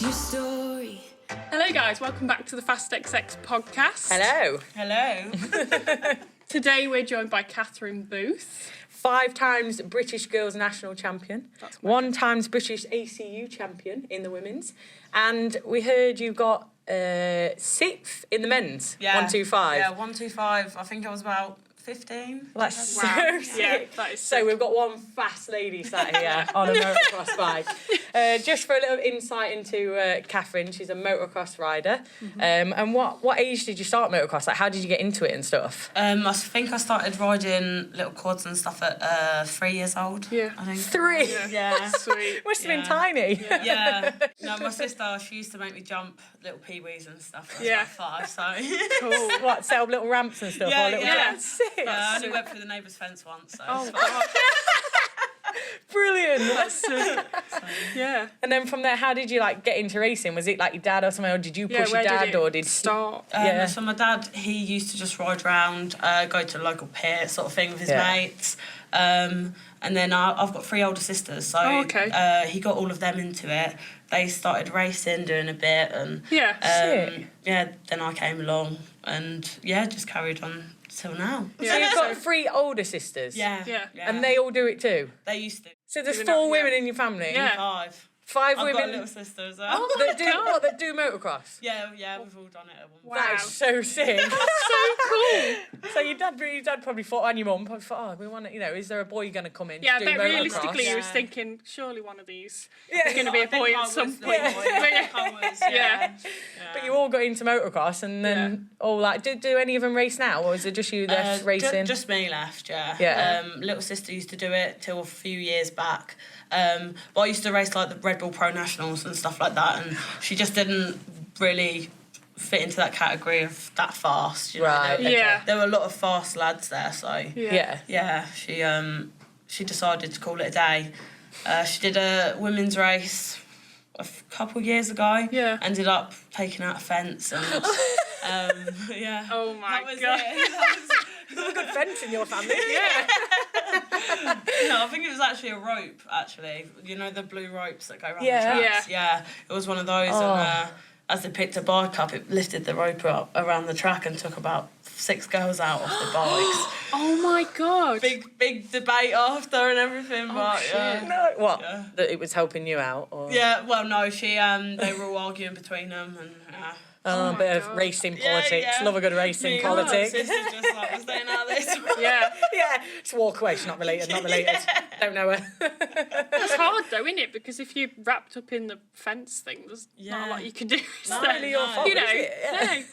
What's your story? Hello guys, welcome back to the Fast XX podcast. Hello. Today we're joined by Kathryn Booth. 5 times British Girls National Champion. 1 times British ACU Champion in the women's. And we heard you got 6th in the men's. Yeah. 125. Yeah, 125. I think I was about 15. That's Wow. so sick. Yeah, that is So sick. we've got one fast lady sat here on a motocross bike. Just for a little insight into Kathryn, she's a motocross rider. And what age did you start motocross? Like, how did you get into it and stuff? I think I started riding little quads and stuff at 3 years old. Yeah. I think. 3? Yeah. Sweet. Must have been Yeah. tiny. Yeah. No, my sister, she used to make me jump little pee-wees and stuff. I was Yeah. like 5, so... Cool. What, set up little ramps and stuff? Yeah, or little yeah. Sick. I only went through the neighbour's fence once, so... Oh it's fine. god. Brilliant. That's sick. Yeah. And then from there, how did you like get into racing? Was it like your dad or something, or did you push where your dad, did it or did start? Yeah. So my dad, he used to just ride around, go to the local pit sort of thing with his Yeah. mates. And then I've got 3 older sisters, so Oh, okay. he got all of them into it. They started racing, doing a bit, and Yeah. Sick. then I came along, and just carried on till now. So you've got 3 older sisters. Yeah, And they all do it too. they used to. So there's Even 4 that, women yeah. in your family. Yeah. 5. 5 I've got a women little sister as well. that do motocross. Yeah, we've all done it at one point. Wow. That is so sick. So cool. So your dad probably thought, and your mum probably thought, we want to, is there a boy going to come in Yeah, to I do bet motocross? realistically he was Yeah. thinking, surely one of these Yeah. is going to be I a think boy I at was some the point. boy. I think I was, Yeah. But you all got into motocross, and then do any of them race now, or is it just you left racing? Just me left, yeah. Yeah. Little sister used to do it till a few years back. But I used to race like the Red Bull Pro Nationals and stuff like that, and she just didn't really fit into that category of that fast. You know? Right. There were a lot of fast lads there, so Yeah. she decided to call it a day. She did a women's race a couple years ago. Yeah. Ended up taking out a fence and yeah. Oh my That was god. it. There's a good fence in your family. Yeah. No, I think it was actually a rope, actually. You know, the blue ropes that go around Yeah. the tracks? Yeah. It was one of those. Oh. And as they picked a bike up, it lifted the rope up around the track and took about 6 girls out off the bikes. Oh my god. Big debate after and everything, but shit. yeah. No, what? Yeah. That it was helping you out, or Yeah, well, no, they were all arguing between them and... a my bit of God. racing politics. Yeah. Love a good racing Me and politics. my sister's just like, we're staying out of this. Yeah. Yeah, just walk away. She's not related. Don't know her. It's hard though, isn't it? Because if you're wrapped up in the fence thing, there's not a lot you can do. Is Not there? really your fault, You know, is it?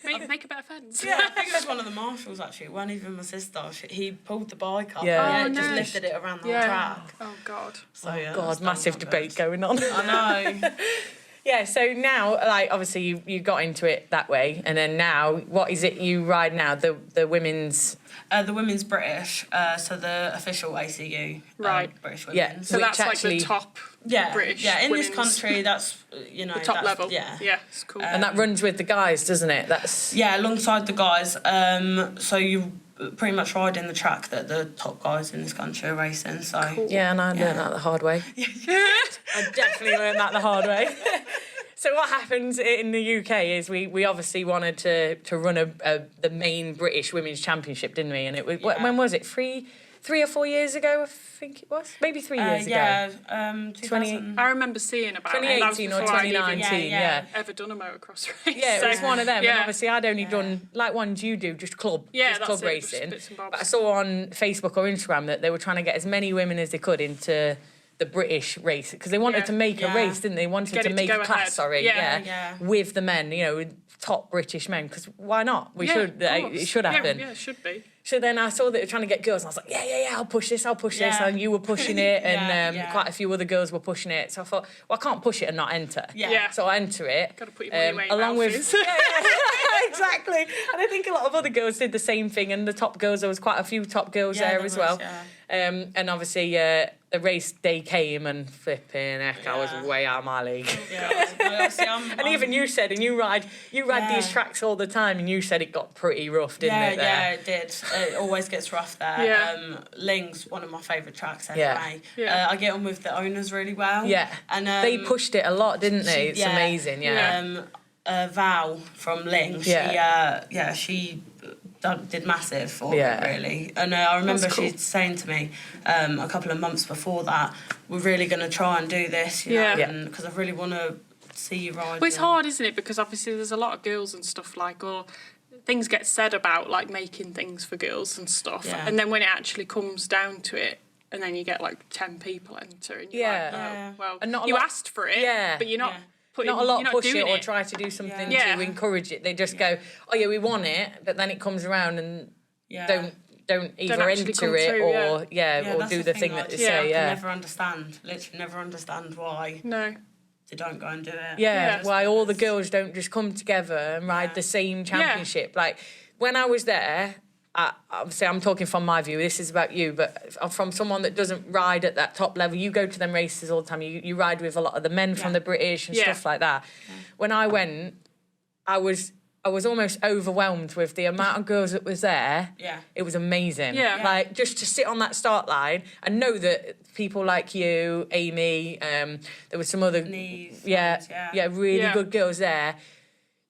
Yeah. no, make a better fence. Yeah, I think it was one of the marshals, actually. It wasn't even my sister. He pulled the bike up Yeah. and Oh, just no. lifted it around the whole Yeah. track. Oh god. So, yeah, God, that's massive not debate good. going on. I know. Yeah, so now, like, obviously you got into it that way, and then now, what is it you ride now? The women's... The women's British, so the official ACU. Right. British Yeah. women's. So Which that's actually- like the top Yeah, British yeah. In this women's- country, that's, the top that's, level. Yeah. Yeah, it's cool. And that runs with the guys, doesn't it? That's... Yeah, alongside the guys. So you pretty much ride in the track that the top guys in this country are racing. So Cool. Yeah, and I learned that the hard way. I definitely learned that the hard way. So what happens in the UK is we obviously wanted to run the main British Women's Championship, didn't we? And it was when was it? 3 or 4 years ago, I think it was. Maybe 3 years ago. Yeah, 2000. I remember seeing about it. and that was 2018 or before I'd even 2019, Yeah, yeah. ever done a motocross race. Yeah, it was so- one of them. Yeah. And obviously I'd only done, like ones you do, just club Yeah, club that's it, just racing. bits and bobs. But I saw on Facebook or Instagram that they were trying to get as many women as they could into the British race, because they wanted Yeah. to make a Yeah. race, didn't they? Wanted Get to it to make go a class, ahead. sorry, Yeah. with the men, with top British men, because why not? We Yeah, should, of course. it should happen. Yeah, it should be. So then I saw that they were trying to get girls, and I was like, yeah, I'll push this, this, Yeah. and you were pushing it, and Yeah. quite a few other girls were pushing it. So I thought, well, I can't push it and not enter. Yeah. So I enter it. Gotta put your money where your along mouth with is. exactly. And I think a lot of other girls did the same thing, and the top girls, there was quite a few top girls there as well. Yeah. And obviously the race day came, and flipping heck, I was Yeah. way out of my league. Yeah, see, And even you said, and you ride these tracks all the time, and you said it got pretty rough, didn't it? There? Yeah, it did. it always gets rough there. Yeah. Ling's one of my favourite tracks anyway. Yeah. I get on with the owners really well. Yeah. And they pushed it a lot, didn't they? It's amazing, Val from Ling, she did massive for it, really. And I remember she saying to me a couple of months before that, we're really going to try and do this, you know, because I really want to see you ride. Well, it's hard, isn't it? Because obviously there's a lot of girls and stuff like, or things get said about like making things for girls and stuff, and then when it actually comes down to it, and then you get like 10 people enter, and you're like, oh, well, and not you asked for it, but you're not. Not a lot push it or try to do something to encourage it. They just go, oh yeah, we want it, but then it comes around and don't either enter it or or do the thing that they say. I never understand. Literally, never understand why. No. They don't go and do it. Yeah, why all the girls don't just come together and ride the same championship. Like when I was there. Obviously, I'm talking from my view. This is about you, but from someone that doesn't ride at that top level, you go to them races all the time. You ride with a lot of the men from the British and stuff like that. Yeah. When I went, I was almost overwhelmed with the amount of girls that was there. Yeah, it was amazing. Yeah, like just to sit on that start line and know that people like you, Amy, there was some other really good girls there.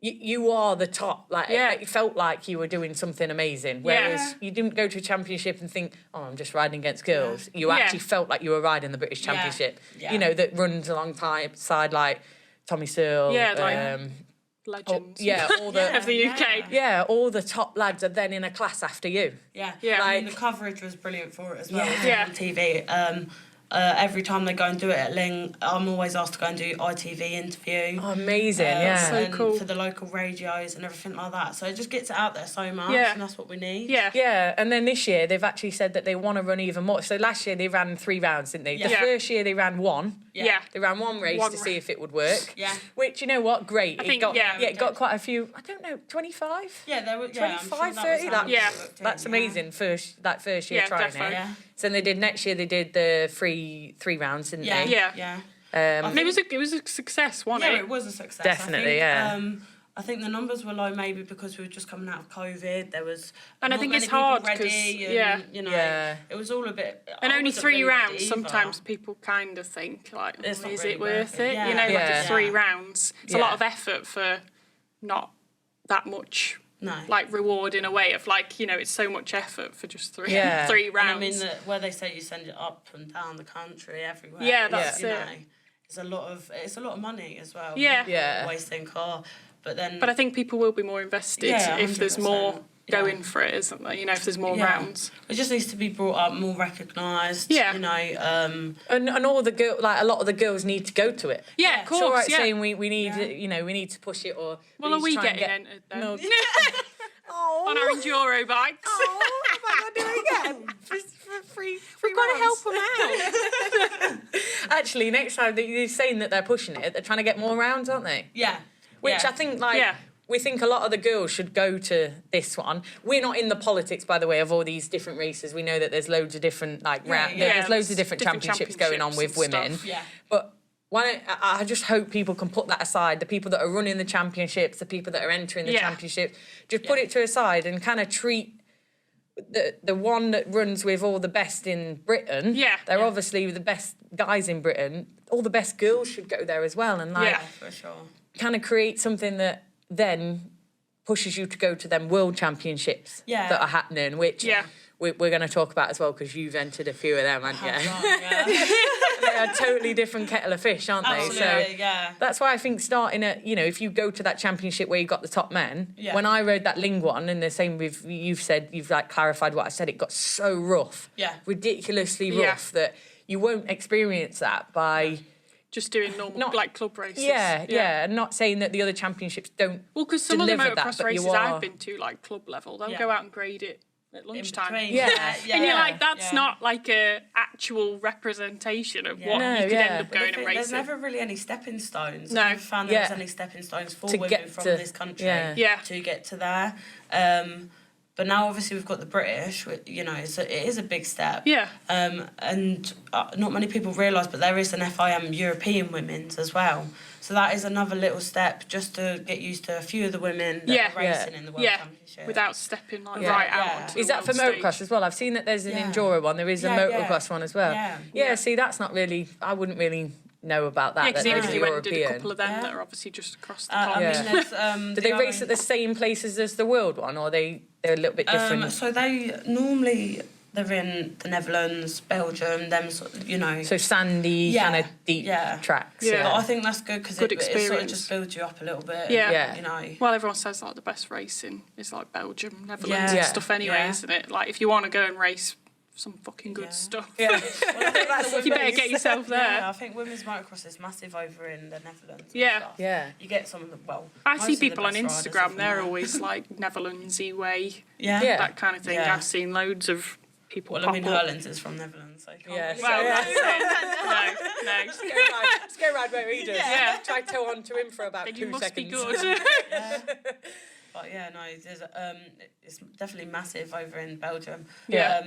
You are the top. Like it felt like you were doing something amazing. Whereas you didn't go to a championship and think, "Oh, I'm just riding against girls." You actually felt like you were riding the British Championship. Yeah. You know, that runs alongside like Tommy Searle. Legends. All the of the UK. Yeah, all the top lads are then in a class after you. Yeah. Like, I mean, the coverage was brilliant for it as well. On TV. Every time they go and do it at Ling, I'm always asked to go and do ITV interview. Oh, amazing, so cool. For the local radios and everything like that. So it just gets it out there so much, and that's what we need. Yeah, and then this year they've actually said that they want to run even more. So last year they ran 3 rounds, didn't they? The first year they ran 1. Yeah. They ran one race to see if it would work. Yeah. Which, you know what, great. I think, it got quite a few, I don't know, 25? Yeah, there were 25, sure 30? That's amazing, first year trying definitely. it. Yeah. So then next year they did the three rounds, didn't they? Yeah. And it was a success, wasn't it? Yeah, it was a success. Definitely, I think the numbers were low maybe because we were just coming out of COVID. There was and I think it's hard because it was all a bit. And only 3 rounds. Sometimes people kind of think like, is it worth it? Yeah. You know, like it's 3 rounds. It's a lot of effort for not that much. No. Like reward in a way of like, you know, it's so much effort for just 3 rounds. And I mean, where they say you send it up and down the country, everywhere. Yeah, that's it. It's a lot of money as well. Yeah. Always think, but I think people will be more invested if there's more going for it, isn't there? You know, if there's more rounds. It just needs to be brought up, more recognised. Yeah. You know, and all the a lot of the girls need to go to it. Yeah, of course. It's all right saying we need we need to push it or. Well, are we getting entered then? No. On our enduro bikes. Oh, what am I doing again? For free We've got to help them out. Actually, next time they're saying that they're pushing it, they're trying to get more rounds, aren't they? Yeah. Which I think, we think a lot of the girls should go to this one. We're not in the politics, by the way, of all these different races. We know that there's loads of different, there's loads of different championships going on with women. Stuff. Yeah. But I just hope people can put that aside. The people that are running the championships, the people that are entering the championship, just put it to a side and kind of treat the one that runs with all the best in Britain. Yeah. They're obviously the best guys in Britain. All the best girls should go there as well. And for sure. Kind of create something that then pushes you to go to them world championships that are happening, which we're going to talk about as well because you've entered a few of them, haven't you? They are totally different kettle of fish, aren't they? Absolutely, that's why I think starting at, if you go to that championship where you've got the top men, when I rode that Ling one, and the same with, you've like clarified what I said, it got so rough, ridiculously rough, that you won't experience that by... Just doing normal, like club races. Yeah, and not saying that the other championships don't. Well, because some of the motocross races I've been to, like club level, they'll go out and grade it at lunchtime. And you're like, that's not like a actual representation of what you could end up going and racing. There's never really any stepping stones. No. I never found there was any stepping stones for women from this country to get to there. But now, obviously, we've got the British, it is a big step. Yeah. And not many people realise, but there is an FIM European Women's as well. So that is another little step just to get used to a few of the women that are racing in the World Championship. Without stepping right out onto Is the that for world motocross stage. as well? I've seen that there's an enduro one. There is a motocross one as well. Yeah. See, that's not really... I wouldn't really know about that. Yeah, because that you went and did a European. couple of them that are obviously just across the I pond. mean, there's, Do they race at the same places as the world one, or they're a little bit different? So they're in the Netherlands, Belgium, them sort of, So sandy, kind of deep tracks. Yeah. But I think that's good because it sort of experience. just builds you up a little bit. Yeah. Well, everyone says like the best racing is like Belgium, Netherlands and stuff anyway, isn't it? Like if you want to go and race some fucking good stuff. Yeah. Well, I think that's you better get yourself there. Yeah, I think women's motocross is massive over in the Netherlands. Yeah. Stuff. Yeah. You get some of the I most see of the people on best riders are Instagram, from they're there. always like Netherlandsy way, Yeah. that kind of thing. Yeah. I've seen loads of people Well, pop I mean, up. Hurlins is from Netherlands, so you can't Yeah. really Well, say that's it. No. Let's go ride where he does. Yeah. Try to toe on to him for about Then 2 you must seconds. be good. Yeah. But yeah, no, there's it's definitely massive over in Belgium. Yeah.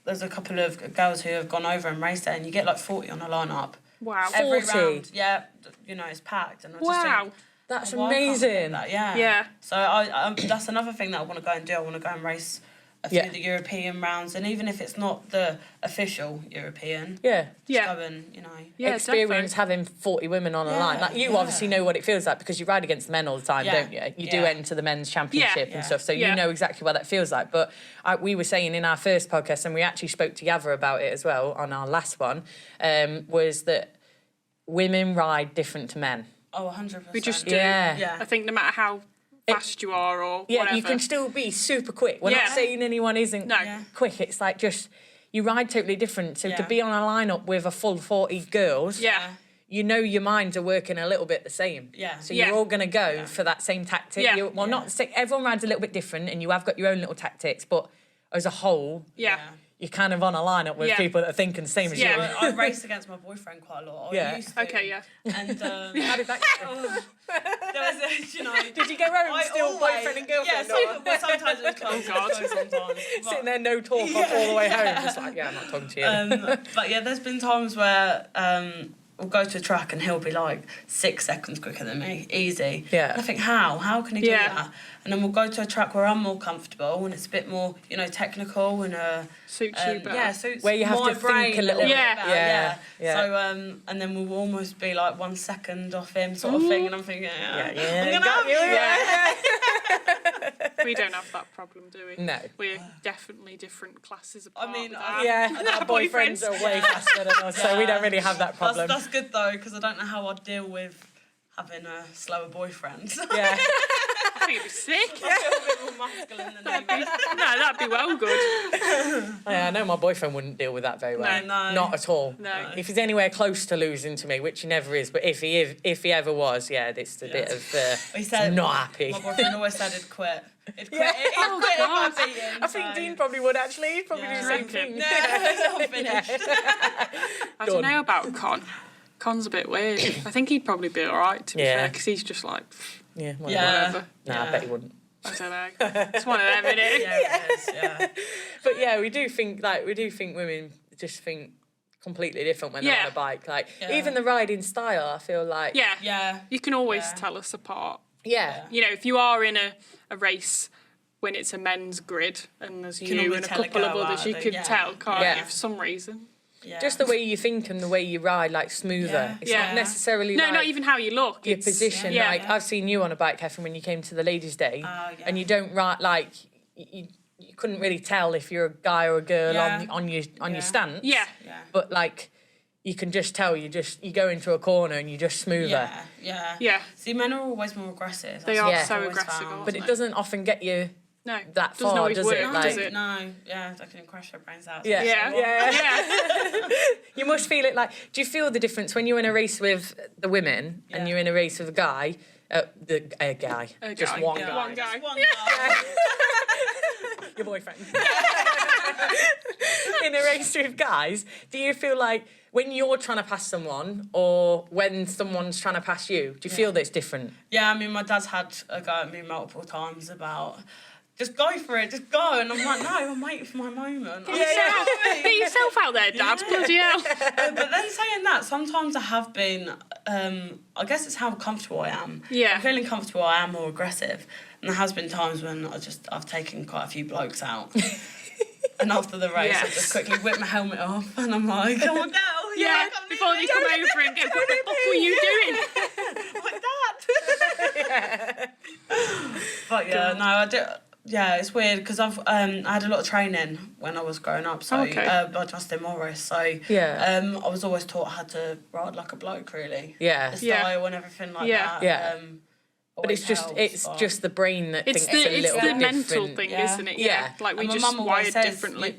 There's a couple of girls who have gone over and raced there, and you get like 40 on a lineup. Wow. Every 40? round, yeah, it's packed. And I just Wow. think, That's why can't we get amazing. that? Yeah. Yeah. So I that's another thing that I want to go and do. I want to go and race a few Yeah. of the European rounds, and even if it's not the official European, Yeah. just go and Experience having 40 women on a line. Like you obviously know what it feels like because you ride against the men all the time, don't you? You do enter the men's championship and stuff, so you know exactly what that feels like. But we were saying in our first podcast, and we actually spoke to Yavra about it as well on our last one, was that women ride different to men. Oh, 100%. We just do. Yeah. I think no matter how fast you are or whatever. You can still be super quick. We're not saying anyone isn't quick. It's like just you ride totally different. So to be on a lineup with a full 40 girls, you know your minds are working a little bit the same. Yeah. So you're all going to go for that same tactic. Yeah. Not everyone rides a little bit different, and you have got your own little tactics, but as a whole, you're kind of on a lineup with people that are thinking the same as you. I raced against my boyfriend quite a lot. I used to. Okay, yeah. And How did that go? there was a, Did you go home and still boyfriend and girlfriend? Yeah, sometimes it was close. God. Sometimes. Sitting there, no talk all the way home. Just like, I'm not talking to you. But yeah, there's been times where we'll go to a track and he'll be like 6 seconds quicker than me, easy. Yeah. And I think, how can he do that? And then we'll go to a track where I'm more comfortable and it's a bit more, technical and Suits you better. yeah, suits Where you have my to brain think a little bit. better, Yeah. So and then we'll almost be like 1 second off him, sort of thing, and I'm thinking, I'm gonna got have you. you. We don't have that problem, do we? No. We're definitely different classes apart. I mean, with that. And our boyfriends are way faster than us, so we don't really have that problem. That's good though, because I don't know how I'd deal with having a slower boyfriend. Yeah. I think it'd be sick. I feel a bit more masculine than he would. No, that'd be well good. Yeah, I know my boyfriend wouldn't deal with that very well. No. Not at all. No. If he's anywhere close to losing to me, which he never is, but if he ever was, it's a bit of He said, not happy. My boyfriend always said he'd quit. He'd quit. Yeah. He'd Oh, quit God. if I beat him. I think Dean probably would actually. He'd probably do the same Reckon? thing. No, not finished. I don't know about Con. Con's a bit weird. I think he'd probably be all right, to be fair, because he's just like, Yeah. whatever. Nah, I bet he wouldn't. I don't know. It's one of them, isn't it? Yeah, it is, yeah. But we do think women just think completely different when they're on a bike. Like even the riding style, I feel like Yeah. You can always tell us apart. yeah. You know, if you are in a race when it's a men's grid and there's can you always and a tell a couple of girl others, out you of can it, tell, can't Yeah. you, for some reason. Yeah. Just the way you think and the way you ride, like smoother. Yeah. It's Yeah. not necessarily No, like not even how you look. your It's, position. Yeah. Like I've seen you on a bike, Kathryn, when you came to the ladies' day, yeah. and you don't ride like you couldn't really tell if you're a guy or a girl on your stance. Yeah. Yeah. But like you can just tell you go into a corner and you're just smoother. Yeah. Yeah. See, men are always more aggressive. They That's are what Yeah. I've so always aggressive, found. But it doesn't often get you No. that doesn't far, always does work, it? Like, does it? No, yeah, they can crash their brains out. Yeah. Yeah. Yeah. You must feel it like. Do you feel the difference when you're in a race with the women and you're in a race with a guy? A guy. Just guy. one Yeah. guy. One guy. Just one guy. Your boyfriend. In a race with guys, do you feel like when you're trying to pass someone or when someone's trying to pass you, do you feel that it's different? Yeah, I mean, my dad's had a go at me multiple times about just go for it, just go. And I'm like, no, I'm waiting for my moment. Get yourself out there, Dad. Bloody hell. But then saying that, sometimes I have been, I guess it's how comfortable I am. Yeah. I'm feeling comfortable, I am more aggressive. And there has been times when I've taken quite a few blokes out. And after the race, I just quickly whip my helmet off and I'm like, come on, girl. Yeah, before they come over and go, what the fuck were you doing? Like that. But yeah, no, I do. Yeah, it's weird because I had a lot of training when I was growing up, so by Justin Morris. So I was always taught how to ride like a bloke, really. Yeah. The style and everything like that. Yeah. But it's just the brain that thinks it's a little bit mental different. thing, isn't it? Yeah. Like we just wired differently.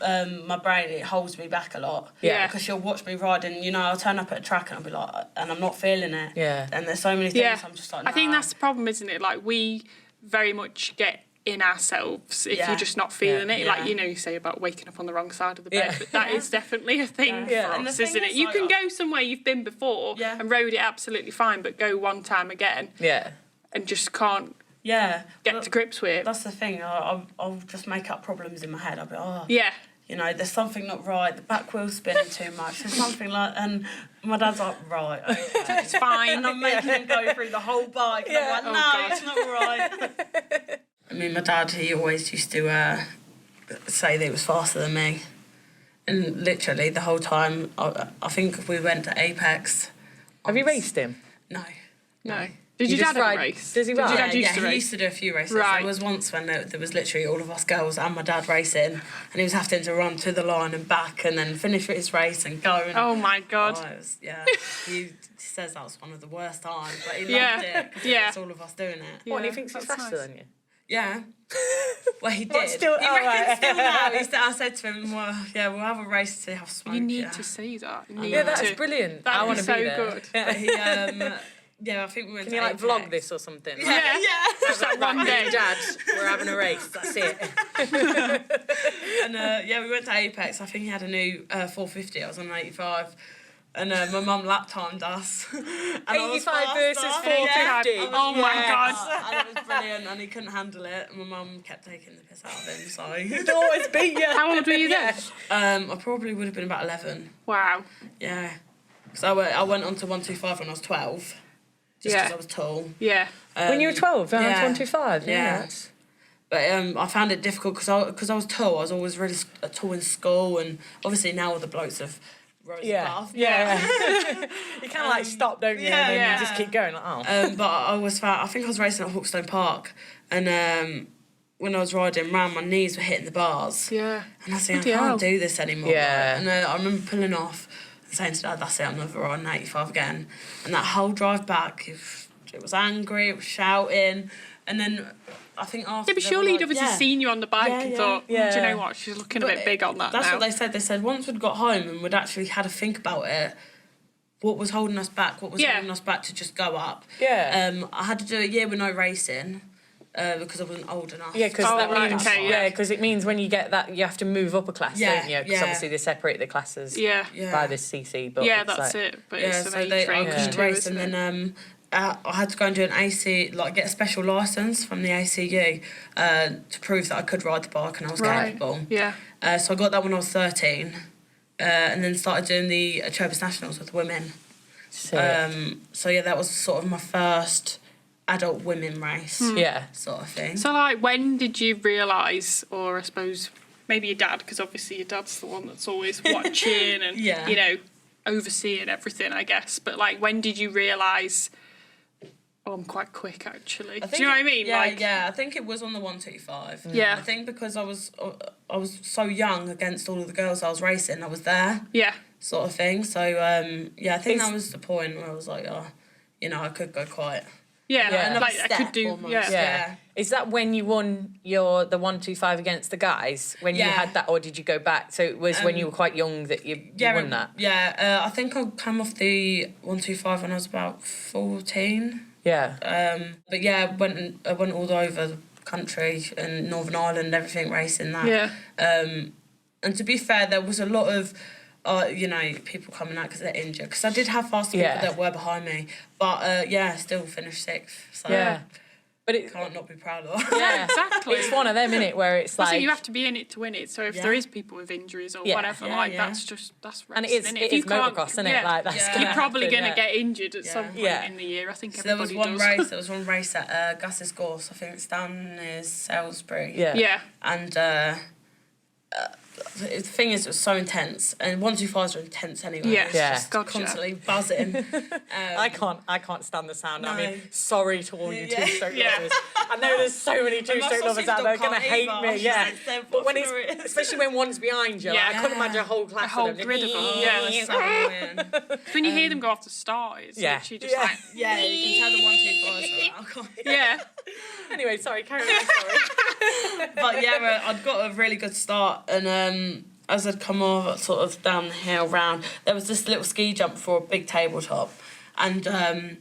My brain, it holds me back a lot. Yeah. Because she'll watch me riding, you know, I'll turn up at a track and I'll be like, and I'm not feeling it. Yeah. And there's so many things I'm just like, nah. I think that's the problem, isn't it? Like we very much get in ourselves if you're just not feeling it. Like, you know, you say about waking up on the wrong side of the bed, but that is definitely a thing for us, isn't it? You can go somewhere you've been before and rode it absolutely fine, but go one time again. Yeah. And just can't get to grips with it. That's the thing. I'll just make up problems in my head. I'll be, yeah. You know, there's something not right. The back wheel's spinning too much. There's something like, and my dad's like, right, okay. It's fine. And I'm making him go through the whole bike. And I'm like, no, it's not right. I mean, my dad, he always used to say that he was faster than me. And literally the whole time, I think we went to Apex. Have you raced him? No. Did your dad ever race? Does he ride? Did your dad used to he race? used to do a few races. Right. There was once when there was literally all of us girls and my dad racing, and he was having to run to the line and back and then finish his race and go. And, oh my God. It was, he says that was one of the worst times, but he loved it because it was all of us doing it. What, and he thinks he's faster than you? Yeah. Well, he did. What, still, he reckons still now. I said to him, well, we'll have a race to see how smoke. You need to see that. That's brilliant. That would be so there. good. But he, I think we went Can to you, like, Apex. vlog this or something? Yeah. Just like one day, Dad, we're having a race, that's it. And, we went to Apex. I think he had a new 450. I was on an 85. And my mum lap timed us. And 85 versus 450. Oh my God. And it was brilliant, and he couldn't handle it. And my mum kept taking the piss out of him, so. He'd always beat you. How old were you then? I probably would have been about 11. Wow. Yeah. Because I went on to 125 when I was 12. Just because I was tall. Yeah. When you were 12, I was 125. Yeah. But I found it difficult because I was tall. I was always really tall in school, and obviously now all the blokes have rose above. Yeah. You kind of like stop, don't you? And then you just keep going. Like, But I always found, I think I was racing at Hawkstone Park, and when I was riding round, my knees were hitting the bars. Yeah. And I was thinking, I can't do this anymore. Yeah. And I remember pulling off and saying to Dad, that's it, I'm never riding 85 again. And that whole drive back, it was angry, it was shouting. And then I think after... Yeah, but surely he'd obviously seen you on the bike and thought, do you know what, she's looking a bit big on that That's now. what they said. They said once we'd got home and we'd actually had a think about it, what was holding us back, holding us back to just go up. Yeah. I had to do a year with no racing because I wasn't old enough. Yeah, because it means when you get that, you have to move up a class, don't you? Because obviously they separate the classes by this CC. But that's it. But it's an age range too, race, isn't and it? then I had to go and do an AC, get a special licence from the ACU to prove that I could ride the bike and I was capable. Yeah. So I got that when I was 13, and then started doing the Chopus Nationals with women. So that was sort of my first adult women race. Sort of thing. So when did you realise, or I suppose maybe your dad, because obviously your dad's the one that's always watching and you know, overseeing everything, I guess. But when did you realise, I'm quite quick actually? Do you know what I mean? I think it was on the 125. Yeah. I think because I was so young against all of the girls I was racing, I was there. Yeah. Sort of thing. So I think that was the point where I was like, I could go quite. Yeah. I could do. Almost. Yeah. Is that when you won the 125 against the guys? When you had that, or did you go back? So it was when you were quite young that you won that. Yeah. I think I came off the 125 when I was about 14. Yeah. But I went all over the country and Northern Ireland, everything racing that. Yeah. And to be fair, there was a lot of, people coming out because they're injured. Because I did have faster people that were behind me, but still finished 6th. So. Yeah. But it can't not be proud of. Yeah, exactly. It's one of them, innit, where it's like... So you have to be in it to win it. So if there is people with injuries or whatever, that's racing, and it is motocross, isn't it? Like, that's you're probably going to get injured at some point in the year. I think everybody does. There was one race at Gus's Gorse. I think it's down near Salisbury. Yeah. And the thing is, it was so intense, and 125s are intense anyway. Yeah, just constantly buzzing. I can't stand the sound. No. I mean, sorry to all you two-stroke Yeah. lovers. I know there's so many two-stroke lovers out there going to hate me. Yeah, but when it's especially when one's behind you, like, I couldn't imagine a whole class a whole of them. grid of them. Yeah, so annoying. When you hear them go off the start, it's literally just like you can tell the 125s are out. yeah. Anyway, sorry, carry on. Sorry. But yeah, I'd got a really good start, and as I'd come over sort of down the hill round, there was this little ski jump for a big tabletop, and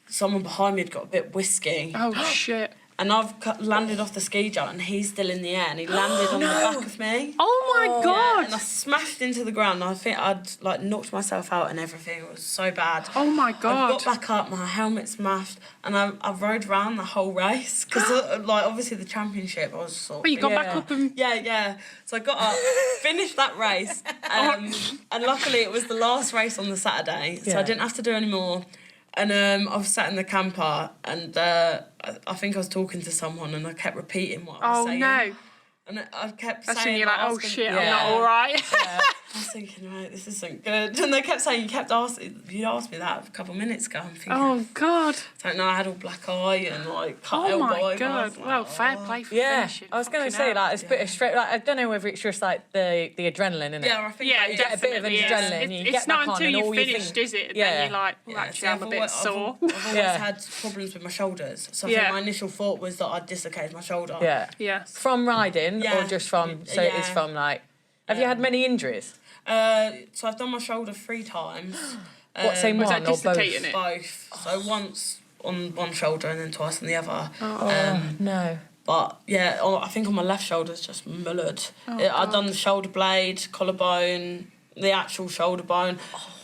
someone behind me had got a bit whisky. Oh shit. And I've landed off the ski jump, and he's still in the air, and he landed on the back of me. Oh my god! And I smashed into the ground. I think I'd like knocked myself out and everything. It was so bad. Oh my god! I got back up, my helmet smashed, and I rode around the whole race because like obviously the championship I was sort of. But you got back up and yeah. So I got up, finished that race, and luckily it was the last race on the Saturday, so I didn't have to do any more. And I was sat in the camper, and I think I was talking to someone, and I kept repeating what I was saying. Oh no! And I kept That's saying, when you're like, oh shit, I'm not all right. I was thinking, right, this isn't good. And they kept saying, you asked me that a couple of minutes ago. I'm thinking, oh god. I don't know, I had all black eye and like cut elbow. Oh my god. Well, fair play for finishing. I was going to say that it's a bit of straight. Like, I don't know whether it's just like the adrenaline, innit? Yeah, I think you get a bit of adrenaline. It's not until you've finished, is it? Then you're like, well, actually, I'm a bit sore. I've always had problems with my shoulders. So I think my initial thought was that I'd dislocated my shoulder. Yeah. Yes. From riding or just from? So it's from like. Have you had many injuries? So I've done my shoulder 3 times. What, same one or both? Both. So once on one shoulder and then twice on the other. No. But yeah, I think on my left shoulder it's just mullered. I've done the shoulder blade, collarbone, the actual shoulder bone.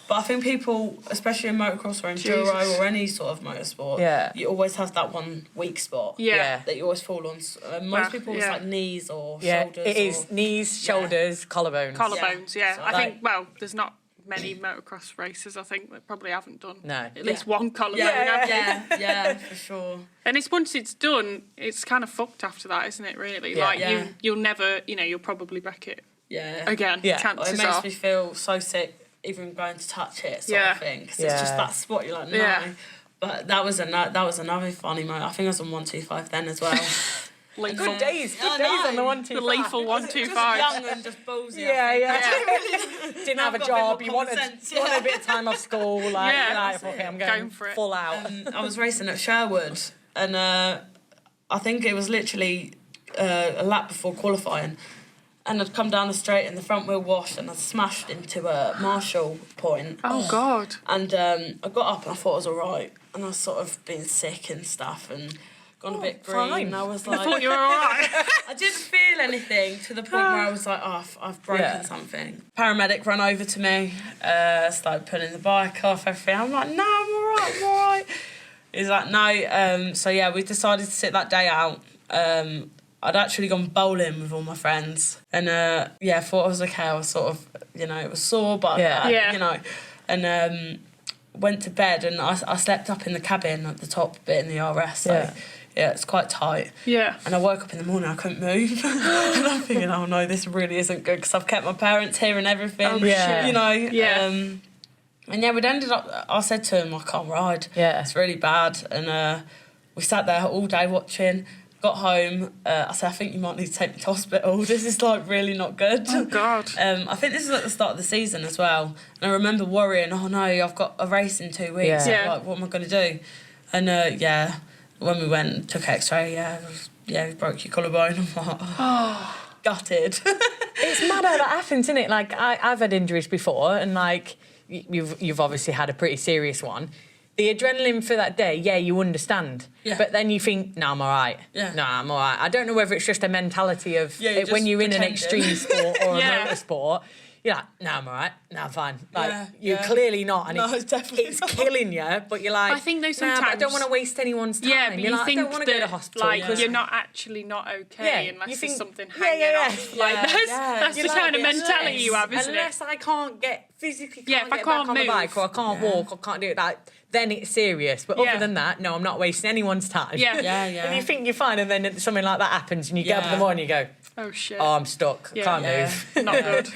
But I think people, especially in motocross or enduro or any sort of motorsport, you always have that one weak spot that you always fall on. Most people, it's like knees or shoulders. It is knees, shoulders, collarbones. Collarbones, so I think, there's not many motocross races, I think, that probably haven't done at least one collarbone. Yeah, for sure. And it's once it's done, it's kind of fucked after that, isn't it, really? Yeah. Like, you'll never, you'll probably wreck it again. Yeah. Chances it makes are. me feel so sick even going to touch it sort of thing, because it's just that spot you're like, no. But that was another funny moment. I think I was on 125 then as well. Good days on the 125. The lethal 125. Just young and just ballsy. Didn't have a job. You wanted a bit of time off school. Like, okay, I'm going for it. Full out. I was racing at Sherwood, and I think it was literally a lap before qualifying. And I'd come down the straight and the front wheel washed, and I smashed into a Marshall point. Oh God. And I got up and I thought I was alright. And I was sort of being sick and stuff and gone a bit green. Fine. And I was like... I thought you were alright. I didn't feel anything to the point where I was like, oh, I've broken something. Paramedic ran over to me, started pulling the bike off, everything. I'm like, no, I'm alright. He's like, no. So yeah, we decided to sit that day out. I'd actually gone bowling with all my friends, and thought I was okay. I was sort of, it was sore, but and went to bed, and I slept up in the cabin at the top bit in the RS. So it's quite tight. Yeah. And I woke up in the morning, I couldn't move, and I'm thinking, oh no, this really isn't good because I've kept my parents here and everything. Oh, shit. And we'd ended up. I said to him, I can't ride. Yeah. It's really bad, and we sat there all day watching. Got home, I said, I think you might need to take me to hospital. This is, really not good. Oh, God. I think this is at the start of the season as well. And I remember worrying, oh, no, I've got a race in 2 weeks. Yeah. What am I going to do? And, when we went and took x-ray, we broke your collarbone. I'm like, gutted. It's mad how that happens, isn't it? Like, I've had injuries before, and, you've obviously had a pretty serious one. The adrenaline for that day, you understand. Yeah. But then you think, no, I'm all right. Yeah. No, I'm all right. I don't know whether it's just a mentality of when you're in an extreme sport or a motorsport, you're like, no, I'm all right. No, I'm fine. Like, Yeah, you're yeah. clearly not. And No, definitely it's not. killing you, but you're like, I think though nah, but I sometimes- don't want to waste anyone's time. Yeah, but you're you like, think I don't want to go to that, hospital. like, 'cause- you're not actually not okay unless you there's think- something yeah, hanging yeah, off. yeah. Like, Yeah, that's, yeah. that's You're the like, kind of yes, mentality you have, isn't unless it? I can't physically Yeah, can't if I get can't back on the move. bike or I can't walk or can't do it, like, then it's serious. But Yeah. other than that, no, I'm not wasting anyone's time. Yeah. Yeah, yeah. And you think you're fine, and then something like that happens, and you get up in the Yeah. morning, and you go, Oh shit. oh, I'm stuck, Yeah. can't Yeah. move. Not good.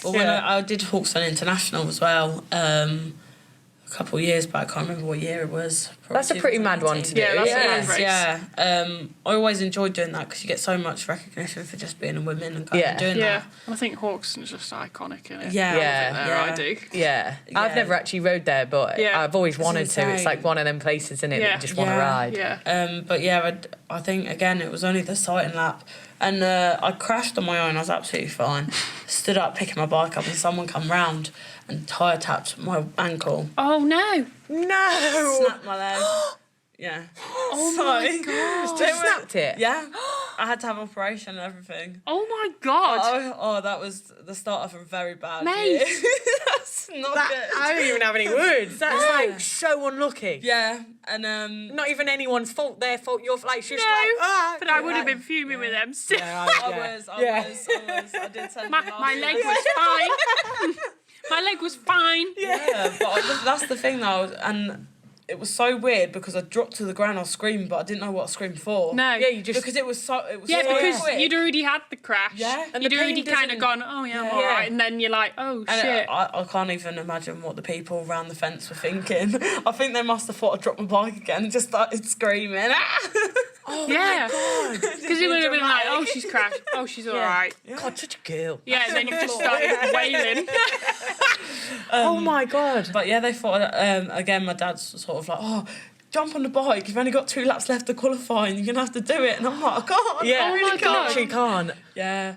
Well, when Yeah. I did Hawkstone International as well, a couple of years back, I can't remember what year it was. That's a pretty mad one to do. Yeah, that's a It mad is, race. yeah. I always enjoyed doing that because you get so much recognition for just being a woman and going and doing Yeah, that. I think Hawkston's just iconic, isn't it? Yeah, Yeah. There, I do. Yeah. I've Yeah. never actually rode there, but Yeah. I've always wanted to. It's insane. like one of them places, in it, that Yeah. you just want to Yeah. ride. Yeah. But yeah, I think again it was only the sighting lap, and I crashed on my own. I was absolutely fine. Stood up picking my bike up, and someone come round and tyre tapped my ankle, Oh no. No! snapped my leg. Yeah. Oh my god. Just snapped it? Yeah. I had to have operation and everything. Oh my god. Oh, that was the start of a very bad Mate. year. That's not good. I don't even have any words. That's Yeah. like so unlucky. Yeah, and Not even anyone's fault, their fault, your fault. Like, it's just No, like, ah. but I would have been fuming with them. Yeah, I was. I did send my them my last leg week. was fine. My leg was fine. Yeah, but that's the thing though, and it was so weird because I dropped to the ground, I was screaming, but I didn't know what I screamed for. No. Yeah, you just... Because it was so Yeah, so because quick. you'd already had the crash. Yeah. And You'd the pain already kind of doesn't- gone, oh yeah, I'm Yeah. all right. And then you're like, oh And shit. I can't even imagine what the people around the fence were thinking. I think they must have thought I dropped my bike again and just started screaming. Yeah. Because it would have been like, oh, she's crashed. Oh, she's all right. God, such a girl. Yeah, and then you just started wailing. Oh my God. But yeah, they thought, again, my dad's sort of like, oh, jump on the bike. You've only got 2 laps left to qualify and you're going to have to do it. And I'm like, I can't. Yeah, Oh my God. literally can't. Yeah.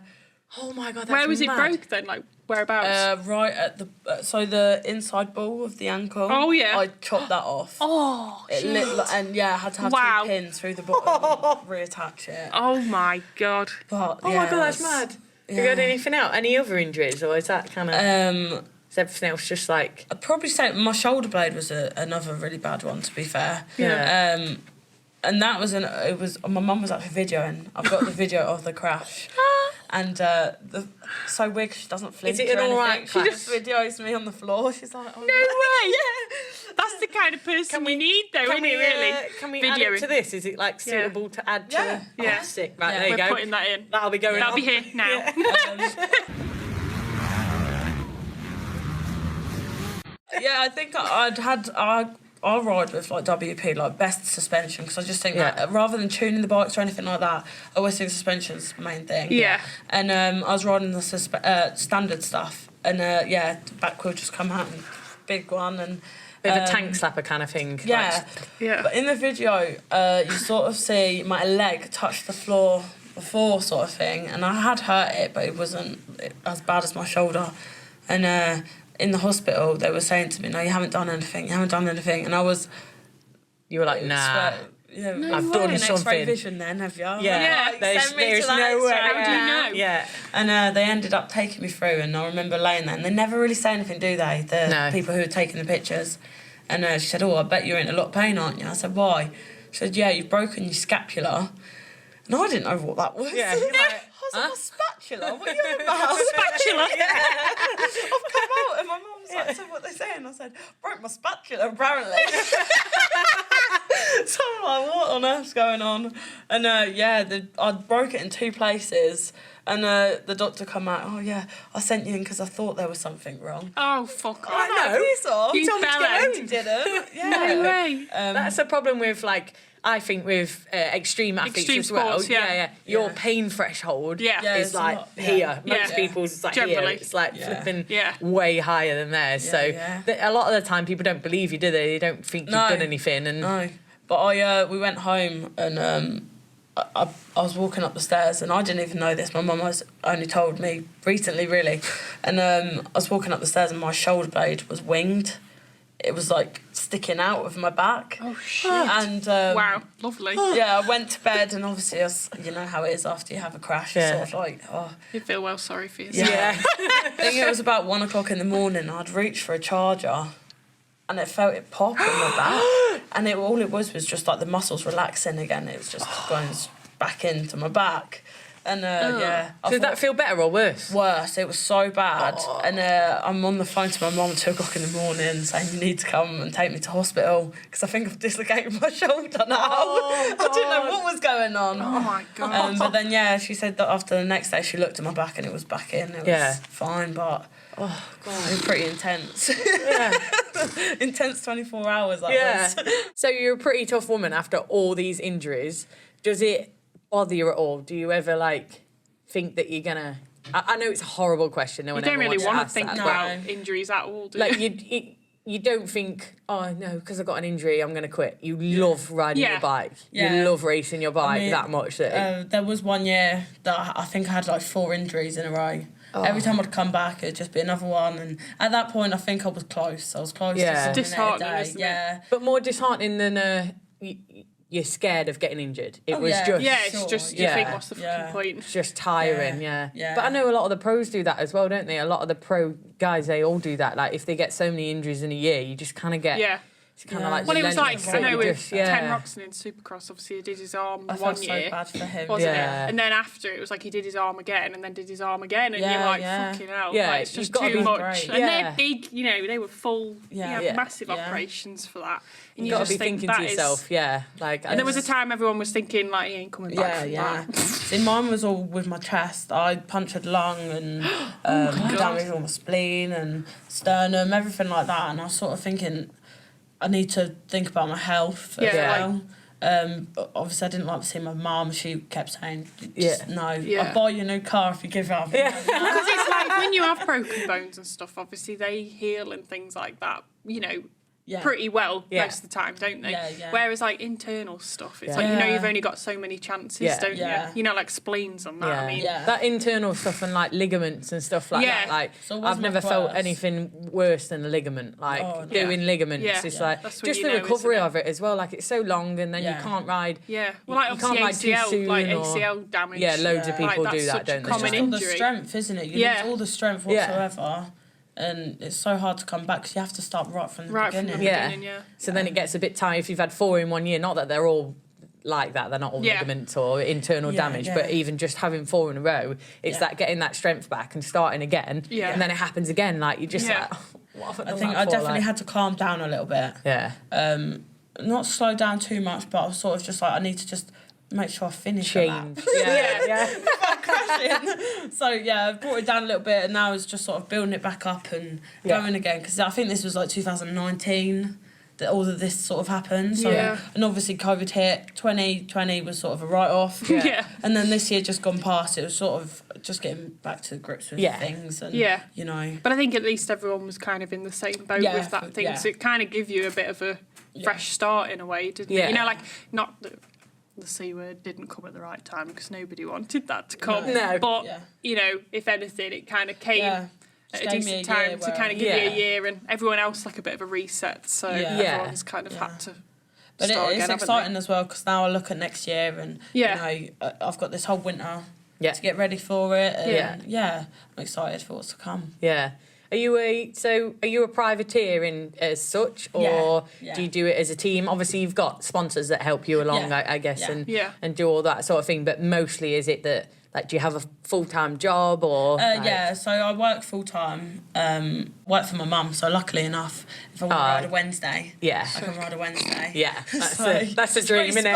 Oh my God, that's Where was it mad. broke then? Like, whereabouts? Right at the, so the inside ball of the ankle. Oh, yeah. I chopped that off. Oh, It shit. lit, and yeah, I had to have Wow. 2 pins through the bottom, reattach it. Oh my God. But, Oh yeah, my God, that's it was- mad. Have you had anything else? Any other injuries? Or is that kind of... is everything else just like... I'd probably say my shoulder blade was another really bad one, to be fair. Yeah. And that was my mum was actually videoing. I've got the video of the crash. And so weird 'cause she doesn't flinch it an or anything. alright She crash? just videos me on the floor. She's like, oh, No way. That's the kind of person we need, though, isn't it, really? Can we add it to this? Is it like suitable to add to? Yeah. Oh, Yeah. sick. Right, Yeah. there you We're go. putting that in. That'll be going That'll on. be here now. Yeah, I think I'll ride with like WP, like best suspension, because I just think Yeah. that rather than tuning the bikes or anything like that, I always think suspension's the main thing. Yeah. And I was riding the standard stuff, and the back wheel just come out and big one and. Bit of a tank slapper kind of thing. Yeah. Yeah. But in the video, you sort of see my leg touch the floor before, sort of thing, and I had hurt it, but it wasn't as bad as my shoulder. And in the hospital, they were saying to me, "No, you haven't done anything. You haven't done anything." And I was, You were like, nah. yeah, I've done X-ray something. vision then, have you? Yeah. Like, There's send me to that no way. X-ray. How do you know? Yeah. And they ended up taking me through, and I remember laying there, and they never really say anything, do they? The No. people who were taking the pictures. And she said, "Oh, I bet you're in a lot of pain, aren't you?" I said, "Why?" She said, "Yeah, you've broken your scapula." And I didn't know what that was. Yeah, you're like, I was like, "A spatula? What are you on about?" Spatula. I've come out, and my mum was like, "So what they saying?" I said, "Broke my spatula, apparently." So I'm like, what on earth's going on? And I broke it in 2 places. And the doctor come out, "Oh yeah, I sent you in because I thought there was something wrong." Oh, fuck off. I know. You saw. You told me to get bellend. home. Didn't. Yeah. No way. That's a problem with like I think with extreme athletes Extreme as well. sports, yeah. Your Yeah. pain threshold Yeah. Yeah, is it's a like lot, yeah. here. Most Yeah. people's is like here. Generally. It's like Yeah. flipping Yeah. way higher than theirs. So yeah. a lot of the time people don't believe you, do they? They don't think you've No. done anything. And No, but we went home and I was walking up the stairs and I didn't even know this. My mum has only told me recently, really. And I was walking up the stairs and my shoulder blade was winged it was like sticking out of my back. Oh shit! And wow, lovely. Yeah, I went to bed, and obviously, you know how it is after you have a crash. You're sort of like, oh. You feel well sorry for yourself. Yeah. I think it was about 1 o'clock in the morning. I'd reached for a charger, and it felt it pop in my back, and all it was just like the muscles relaxing again. It was just going back into my back. And Did that feel better or worse? Worse. It was so bad. And I'm on the phone to my mum at 2 o'clock in the morning saying, you need to come and take me to hospital because I think I've dislocated my shoulder now. I didn't know what was going on. Oh my god. But then she said that after the next day she looked at my back and it was back in. It was fine, but it was pretty intense. Yeah. Intense 24 hours that was. So you're a pretty tough woman after all these injuries. Does it bother you at all? Do you ever think that you're gonna? I know it's a horrible question. No one you don't ever really want to think about injuries at all, do you? You don't think, oh no, because I got an injury, I'm gonna quit. You love riding your bike. Yeah. You love racing your bike that much. There was 1 year that I think I had 4 injuries in a row. Every time I'd come back, it'd just be another one. And at that point, I think I was close. I was close to it's disheartening, isn't it? But more disheartening than you're scared of getting injured. It was just... Yeah, it's just, you think, what's the fucking point? It's just tiring, yeah. But I know a lot of the pros do that as well, don't they? A lot of the pro guys, they all do that. Like, if they get so many injuries in a year, you just kind of get... Yeah. It's kind of like... Well, it was like, I know with just, Ken Roxon in Supercross, obviously he did his arm I one felt year. so bad for him. Wasn't it? And then after, it was like he did his arm again and then did his arm again. And you're like, fucking hell. Yeah, like, it's just too much. And they're big, they were full, massive operations for that. And You've got to be thinking to yourself, and there was a time everyone was thinking, he ain't coming back from that. See, mine was all with my chest. I punctured lung and damaged all my spleen and sternum, everything like that. And I was sort of thinking, I need to think about my health as well. Obviously, I didn't like to see my mum. She kept saying, I'll buy you a new car if you give up. Because it's like when you have broken bones and stuff, obviously they heal and things like that, pretty well most of the time, don't they? Whereas internal stuff, it's you've only got so many chances, don't you? Like spleens and that. I mean, that internal stuff and ligaments and stuff like that. So I've never felt anything worse than a ligament. Doing ligaments, it's just the recovery of it as well. It's so long, and then you can't ride. Yeah, well, you can't ride too soon. ACL damage. Yeah, loads of people do that, don't they? Common all the injury. strength, isn't it? You lose all the strength whatsoever. And it's so hard to come back because you have to start right from the beginning. So then it gets a bit tight if you've had 4 in 1 year. Not that they're all like that. They're not all ligaments or internal damage. But even just having 4 in a row, it's that getting that strength back and starting again. Yeah. And then it happens again. You're just what have I done? I think I definitely had to calm down a little bit. Yeah. Not slow down too much, but I was sort of just I need to just make sure I finish change. Crashing. So I brought it down a little bit, and now it's just sort of building it back up and going again. Because I think this was 2019 that all of this sort of happened. So and obviously COVID hit. 2020 was sort of a write-off. And then this year just gone past. It was sort of just getting back to grips with things. And, But I think at least everyone was kind of in the same boat with that thing. So it kind of gave you a bit of a fresh start in a way, didn't it? Not that the C word didn't come at the right time because nobody wanted that to come. No. But, if anything, it kind of came at a decent time to kind of give you a year and everyone else a bit of a reset. So everyone's kind of had to But start it's again, exciting as well because now I look at next year and, I've got this whole winter to get ready for it. And, I'm excited for what's to come. Yeah. Are you a privateer as such, or do you do it as a team? Obviously, you've got sponsors that help you along, I guess, and do all that sort of thing. But mostly, is it that do you have a full-time job or? So I work full-time. Work for my mum. So luckily enough, if I want to ride a Wednesday, I can ride a Wednesday. Yeah, that's a dream, isn't it?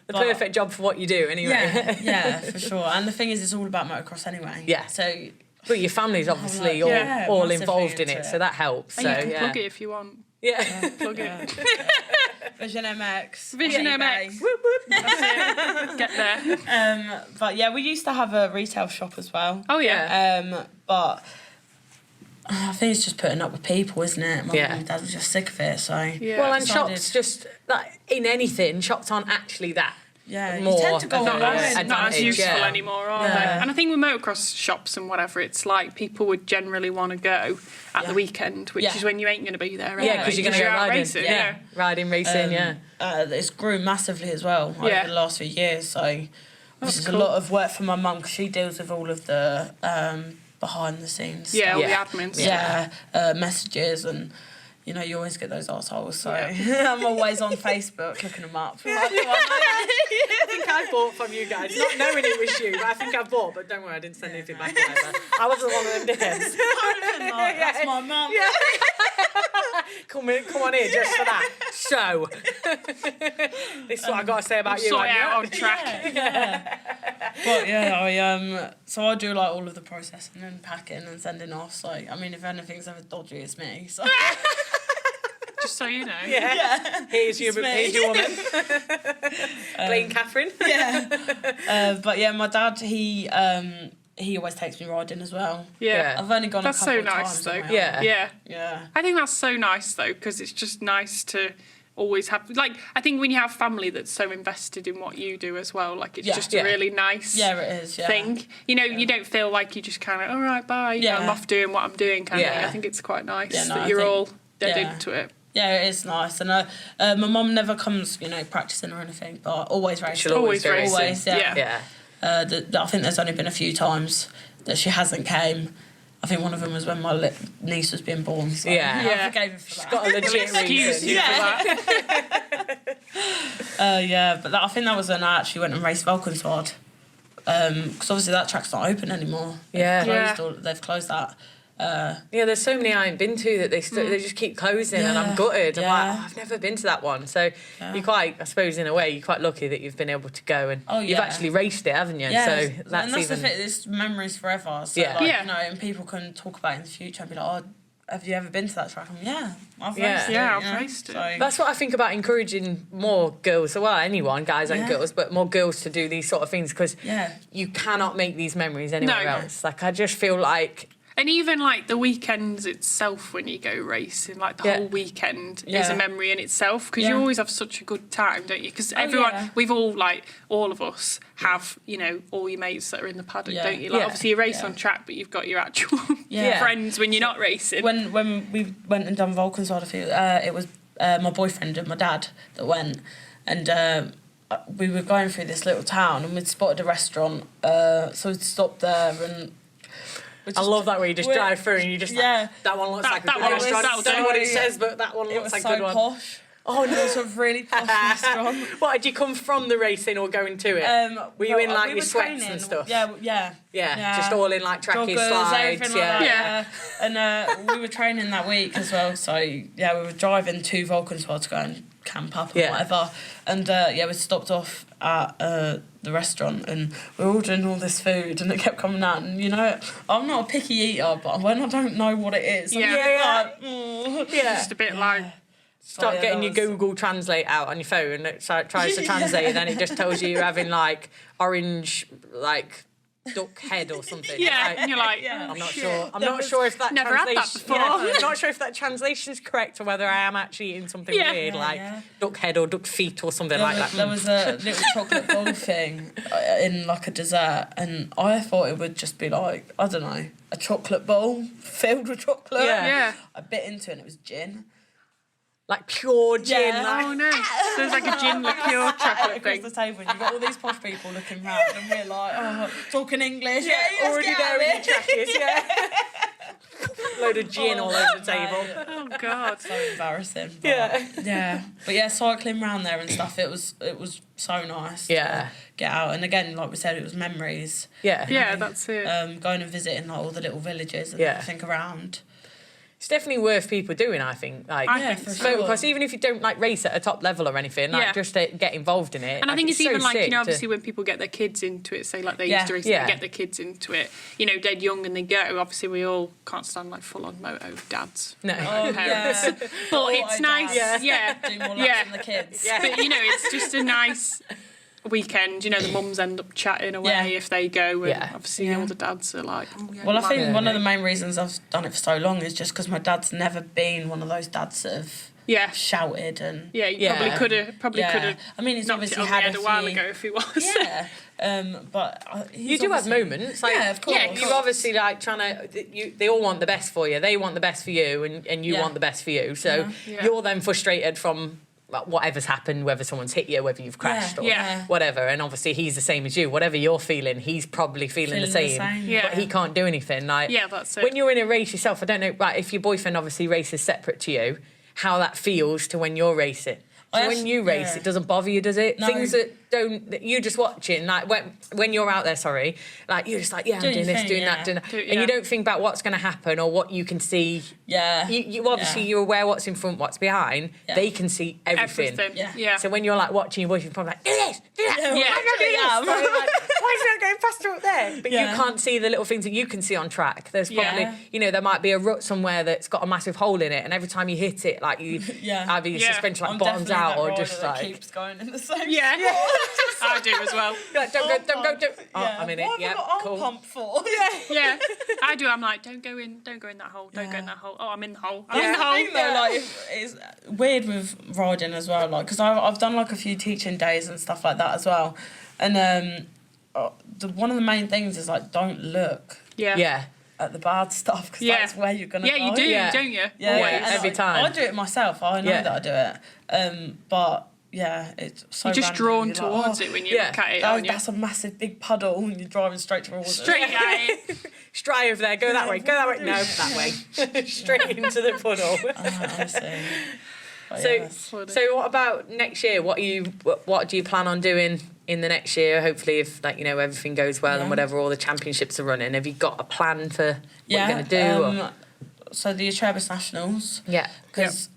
The perfect job for what you do, anyway. Yeah, for sure. And the thing is, it's all about motocross anyway. Yeah. So. But your family's obviously all involved in it, so that helps. And you can plug it if you want. Yeah. Plug it. Vision MX. Vision MX. Whoop, whoop. That's it. Get there. But we used to have a retail shop as well. Oh, yeah. But I think it's just putting up with people, isn't it? My mum and dad were just sick of it, so... Yeah. Well, and shops just, in anything, shops aren't actually that. more you tend to go online. not as useful anymore, are they? Yeah. And I think with motocross shops and whatever, it's like people would generally want to go at the weekend, which is when you ain't going to be there. Yeah, because you're going to go out riding. racing. Riding, racing, It's grew massively as well over the last few years. So this is a lot of work for my mum because she deals with all of the behind the scenes. All the admin stuff. Messages and. You know, you always get those assholes, so I'm always on Facebook looking them up. I think I bought from you guys, not knowing it was you, but I think I bought, but don't worry, I didn't send anything back either. I wasn't one of them dickheads. That's my mum. Yeah. Come on here just for that. So, this is what I got to say about you. Sort it out on track. But so I do like all of the processing and packing and sending off. So I mean, if anything's ever dodgy, it's me. So. Just so you know. Here's your woman. Playing Kathryn. But my dad, he always takes me riding as well. I've only gone that's a couple so of nice times. though. Yeah. I think that's so nice though, because it's just nice to always have, like, I think when you have family that's so invested in what you do as well, like, it's just a really nice thing. You know, you don't feel like you just kind of, all right, bye, I'm off doing what I'm doing kind of thing. I think it's quite nice that you're all dead into it. Yeah, it is nice. And my mum never comes, practising or anything, but always racing. She'll always racing. Always, I think there's only been a few times that she hasn't came. I think one of them was when my niece was being born. So I forgave her for that. She's got a legit reason. But I think that was when I actually went and raced Valkenswaard. Because obviously that track's not open anymore. They've closed that. There's so many I ain't been to that they just keep closing, and I'm gutted. I'm like, I've never been to that one. So you're quite, I suppose, in a way, you're quite lucky that you've been able to go, and you've actually raced it, haven't you? Yeah, so that's the thing. It's memories forever. So and people can talk about it in the future and be like, oh, have you ever been to that track? I've raced it. I've raced it. So. That's what I think about encouraging more girls, anyone, guys and girls, but more girls to do these sort of things, because you cannot make these memories anywhere else. Like, I just feel like... And even, like, the weekends itself when you go racing, like, the whole weekend is a memory in itself, because you always have such a good time, don't you? Because everyone, we've all, like, all of us have, all your mates that are in the paddock, don't you? Like, obviously you race on track, but you've got your actual friends when you're not racing. When we went and done Valkenswaard, it was my boyfriend and my dad that went, and we were going through this little town, and we'd spotted a restaurant, so we'd stopped there, and... I love that way you just drive through and you just that one looks like a good restaurant. I don't know what it says, but that one looks like a good one. Posh. Oh no, it's a really posh restaurant. What, did you come from the racing or going to it? Were you in like your sweats and stuff? Yeah, just all in like trackie slides, And we were training that week as well, so we were driving to Valkenswaard to go and camp up and whatever, and we stopped off at the restaurant, and we were ordering all this food, and it kept coming out, and I'm not a picky eater, but when I don't know what it is, just a bit like... Start getting your Google Translate out on your phone, it tries to translate, and then it just tells you you're having like orange, like duck head or something. And you're like, I'm not sure. I'm not sure if that never had that before. I'm not sure if that translation's correct or whether I am actually eating something weird like duck head or duck feet or something like that. There was a little chocolate bowl thing in like a dessert, and I thought it would just be like, I don't know, a chocolate bowl filled with chocolate. I bit into it and it was gin. Like pure gin. Oh no. So it's like a gin liqueur chocolate thing. Across the table, and you've got all these posh people looking round, and we're like, talking English. Already there in your trackies, Load of gin all over the table. Oh god. So embarrassing. But, But cycling around there and stuff, it was so nice. To get out, and again, like we said, it was memories. That's it. Going and visiting like all the little villages and everything around. It's definitely worth people doing, I think. Like, for sure. Because even if you don't like race at a top level or anything, like just to get involved in it. And I think it's even so like, obviously when people get their kids into it, say like they used to race, they get their kids into it, dead young and they go. Obviously we all can't stand like full on moto dads. No. Parents. But it's nice. Do more laps than the kids. But it's just a nice weekend, the mums end up chatting away if they go, and obviously all the dads are like, well, I think one of the main reasons I've done it for so long is just because my dad's never been one of those dads that have shouted and you probably could have. I mean, he's knocked obviously it on the had head a while ago if he was. But you do have moments, like of course. you're obviously like trying to. They all want the best for you. They want the best for you, and you want the best for you. So you're then frustrated from whatever's happened, whether someone's hit you, whether you've crashed or whatever. And obviously he's the same as you. Whatever you're feeling, he's probably feeling the same. But he can't do anything. Like that's it. When you're in a race yourself, I don't know. Right, if your boyfriend obviously races separate to you, how that feels to when you're racing. So when you race, it doesn't bother you, does it? No. Things that you just watching, like when you're out there, like you're just like, I'm doing this, doing that, doing that. And you don't think about what's going to happen or what you can see. You obviously, you're aware what's in front, what's behind. They can see everything. So when you're like watching your boyfriend, probably like, do this, do that. Why is it not going faster up there? But you can't see the little things that you can see on track. There's probably, there might be a rut somewhere that's got a massive hole in it, and every time you hit it, like you either your suspension like bottoms out or just like keeps going in the same I do as well. Like, don't go. Oh, I'm in it. What have I got cool. pump for? I do. I'm like, don't go in that hole. Don't go in that hole. Oh, I'm in the hole. I'm in the I hole. think though, like, it's weird with riding as well, like, because I've done like a few teaching days and stuff like that as well, and one of the main things is like, don't look at the bad stuff, because that's where you're gonna go. You do, don't you? Always, every time. I do it myself. I know that I do it, but it's so you're just random. drawn You're towards like, it when you look at it. That's a massive big puddle and you're driving straight towards it. Straight at it. Straight over there, go that way. No, that way. Straight into the puddle. Honestly. So what about next year? What do you plan on doing in the next year? Hopefully, if everything goes well and whatever, all the championships are running. Have you got a plan for what you're going to do? So the Atrebus Nationals. Yeah. Because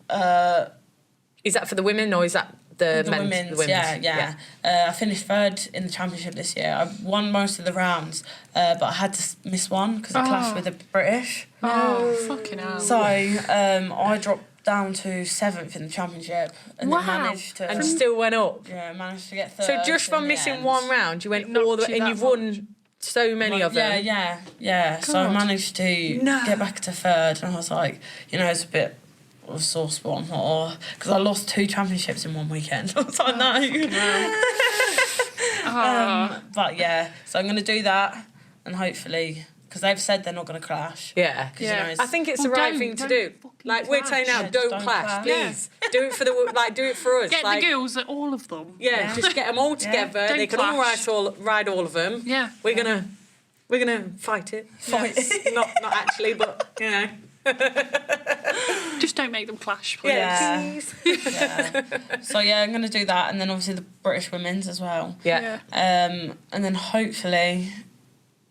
is that for the women or is that the women's? Yeah. I finished third in the championship this year. I won most of the rounds, but I had to miss one because I clashed with the British. Oh, fucking hell. So I dropped down to 7th in the championship and then managed to... And still went up? Yeah, managed to get third. So just from missing one round, you went all the... And you've won so many of them. Yeah. So I managed to get back to third, and I was like, it's a bit of a sore spot. Because I lost 2 championships in one weekend. I was like, no. But yeah, so I'm going to do that, and hopefully... Because they've said they're not going to clash. Yeah. I think it's the right thing to do. Like we're saying now, don't clash, please. Do it for do it for us. Get the girls, all of them. Yeah, just get them all together. They can all ride all of them. Yeah. We're gonna fight it. not actually, but Just don't make them clash, please. Yeah. So I'm going to do that, and then obviously the British women's as well. Yeah. And then hopefully,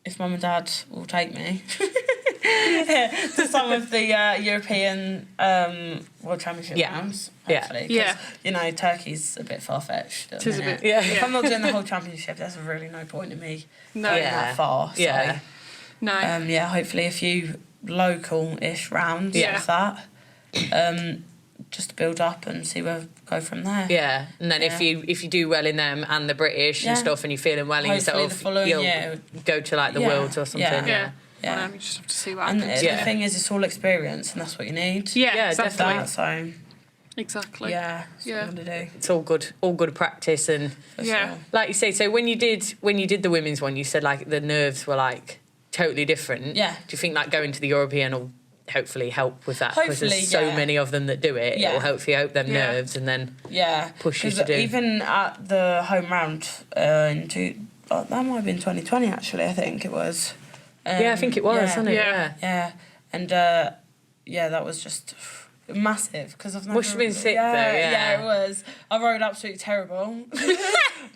if Mum and Dad will take me to some of the European World Championship rounds, hopefully. Yeah. Turkey's a bit far-fetched. It is a bit, If I'm not doing the whole championship, there's really no point in me going that far. So, hopefully a few local-ish rounds of that. Just to build up and see where we go from there. Yeah, and then if you do well in them and the British and stuff, and you're feeling well in yourself, you'll go to like the Worlds or something. Yeah. You just have to see what happens. And the thing is, it's all experience, and that's what you need. Yeah, exactly. So exactly. Yeah, that's what I'm gonna do. It's all good practice, and like you say. So when you did the women's one, you said like the nerves were like totally different. Yeah. Do you think like going to the European will hopefully help with that? Because there's so many of them that do it. It will hopefully help them nerves and then push you to do. Even at the home round that might have been 2020 actually. I think it was. I think it was, wasn't it? Yeah. And that was just massive because I've never... Must have been sick though. Yeah, it was. I rode absolutely terrible,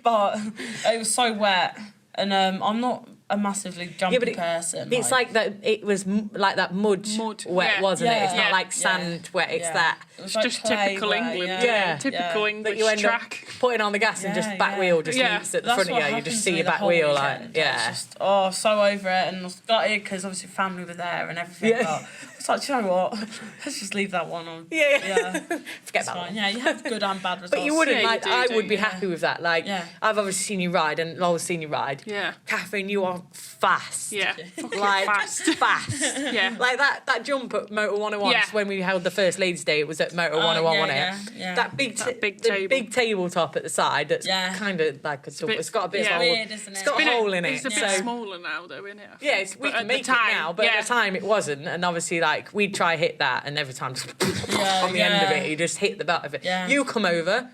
but it was so wet, and I'm not a massively jumpy person. It's like that. It was like that mud wet, wasn't it? It's not like sand wet. It's that. It's just typical England. Typical English that you end track. Up putting on the gas and just back wheel just leaps at the front of you. You just see your back wheel like Just so over it, and I was gutted because obviously family were there and everything. But it's like, do you know what? Let's just leave that one on. Forget that one. Yeah, you have good and bad results. But you wouldn't I would be happy with that. Like I've obviously seen you ride, and Laura's seen you ride. Yeah, Kathryn, you are fast. Yeah, like fast. Yeah, like that jump at Motor 101 when we held the first ladies' day. It was at Motor 101 on it. Yeah. That big tabletop at the side that's kind of like it's got a bit of a weird, isn't it? It's got a hole in it. It's a bit smaller now, though, isn't it? Yeah, we can make it now, but at the time it wasn't. And obviously, like, we'd try hit that, and every time just on the end of it, you just hit the butt of it. Yeah. You come over,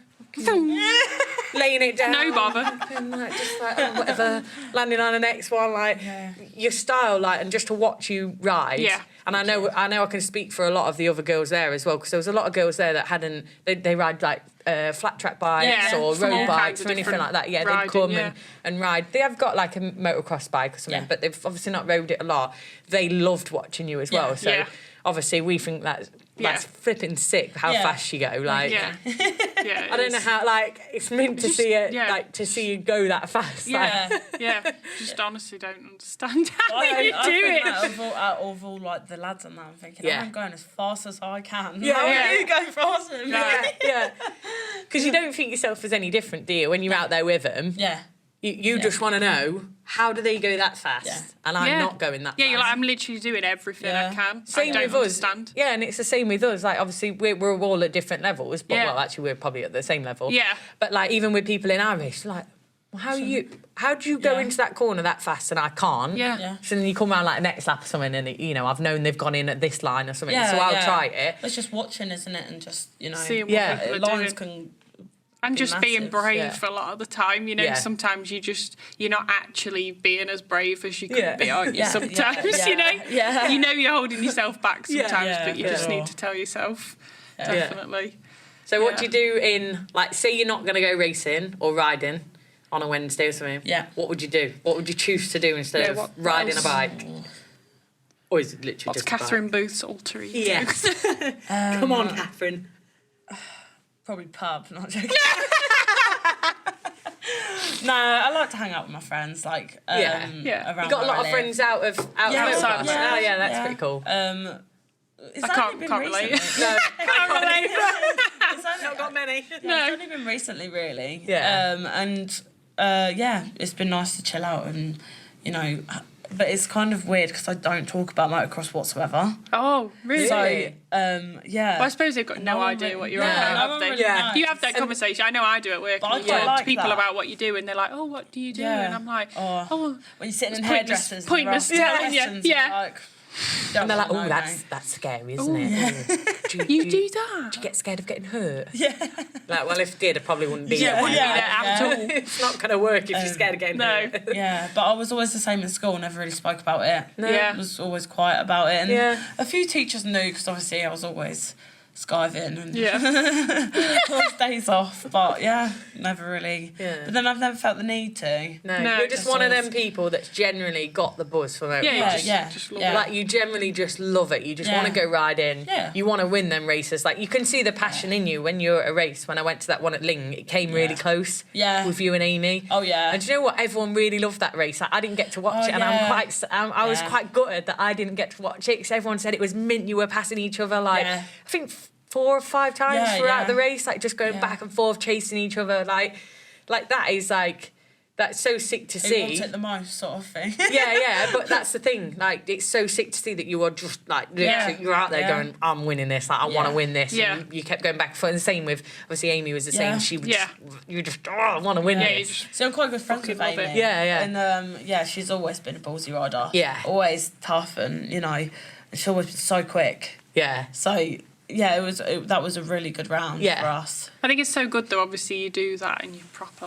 laying it down. No bother. And, like, just like, whatever, landing on the next one, like, your style, like, and just to watch you ride. Yeah. And I know I can speak for a lot of the other girls there as well, because there was a lot of girls there that hadn't, they ride like flat track bikes or road bikes or anything like that. Yeah, they'd come and ride. They have got like a motocross bike or something, but they've obviously not rode it a lot. They loved watching you as well. So obviously we think that's flipping sick how fast you go. Like, I don't know how, like, it's meant to see it, like, to see you go that fast. Just honestly don't understand how you do it. Out of all, like, the lads and that, I'm thinking, I'm going as fast as I can. How are you going faster than me? Because you don't think yourself as any different, do you, when you're out there with them? You just want to know, how do they go that fast? And I'm not going that fast. Yeah, you're like, I'm literally doing everything I can. Same I with don't us. understand. Yeah, and it's the same with us. Like, obviously, we're all at different levels, but, well, actually, we're probably at the same level. Yeah. But, like, even with people in our race, like, well, how do you go into that corner that fast and I can't? So then you come around, like, the next lap or something and, you know, I've known they've gone in at this line or something, so I'll try it. It's just watching, isn't it? And just, you know, seeing what people are doing. Can... And just being brave a lot of the time, you know, sometimes you're not actually being as brave as you could be, aren't you, sometimes, you know? You know you're holding yourself back sometimes, but you just need to tell yourself, definitely. So what do you do in, like, say you're not going to go racing or riding on a Wednesday or something, what would you do? What would you choose to do instead of riding a bike? Or is it literally What's just Kathryn Booth's alter ego? Yes. Come on, Kathryn. Probably pub, not joking. No, I like to hang out with my friends, like around. You got a lot of friends out of outside. That's pretty cool. I can't relate. No, can't relate. It's only, not got many. No, it's only been recently, really. Yeah. It's been nice to chill out and, you know. But it's kind of weird because I don't talk about motocross whatsoever. Oh, really? So, Well, I suppose they've got no idea what you're on about, have they? You have that conversation. I know I do at work. But and you talk to people about what you do, and they're like, "Oh, what do you do?" And I'm like, "Oh, when you're sitting in hairdressers, pointless telling you." Like, and they're like, "Oh, that's scary, isn't it? You do that? Do you get scared of getting hurt?" Yeah. Like, well, if it did, I probably wouldn't be there. At all. It's not going to work if you're scared of getting hurt. Yeah, but I was always the same in school. Never really spoke about it. I was always quiet about it. And a few teachers knew because obviously I was always skiving and days off, but never really. But then I've never felt the need to. No, you're just one of them people that's generally got the buzz for it. Just love it. Like, you generally just love it. You just want to go riding. You want to win them races. Like, you can see the passion in you when you're at a race. When I went to that one at Ling, it came really close. With you and Amy. Oh yeah. And do you know what? Everyone really loved that race. Like, I didn't get to watch it, and I was quite gutted that I didn't get to watch it because everyone said it was mint. You were passing each other like I think 4 or 5 times throughout the race, like just going back and forth, chasing each other, like that is like, that's so sick to see. Who wants it the most, sort of thing. But that's the thing. Like, it's so sick to see that you are just like you're out there going, I'm winning this. Like, I want to win this. And you kept going back and forth. And the same with obviously Amy was the same. She was you just I want to win this. So I'm quite good friends with Amy. And she's always been a ballsy rider. Always tough, and you know, she's always been so quick. So. That was a really good round for us. I think it's so good though. Obviously, you do that and you proper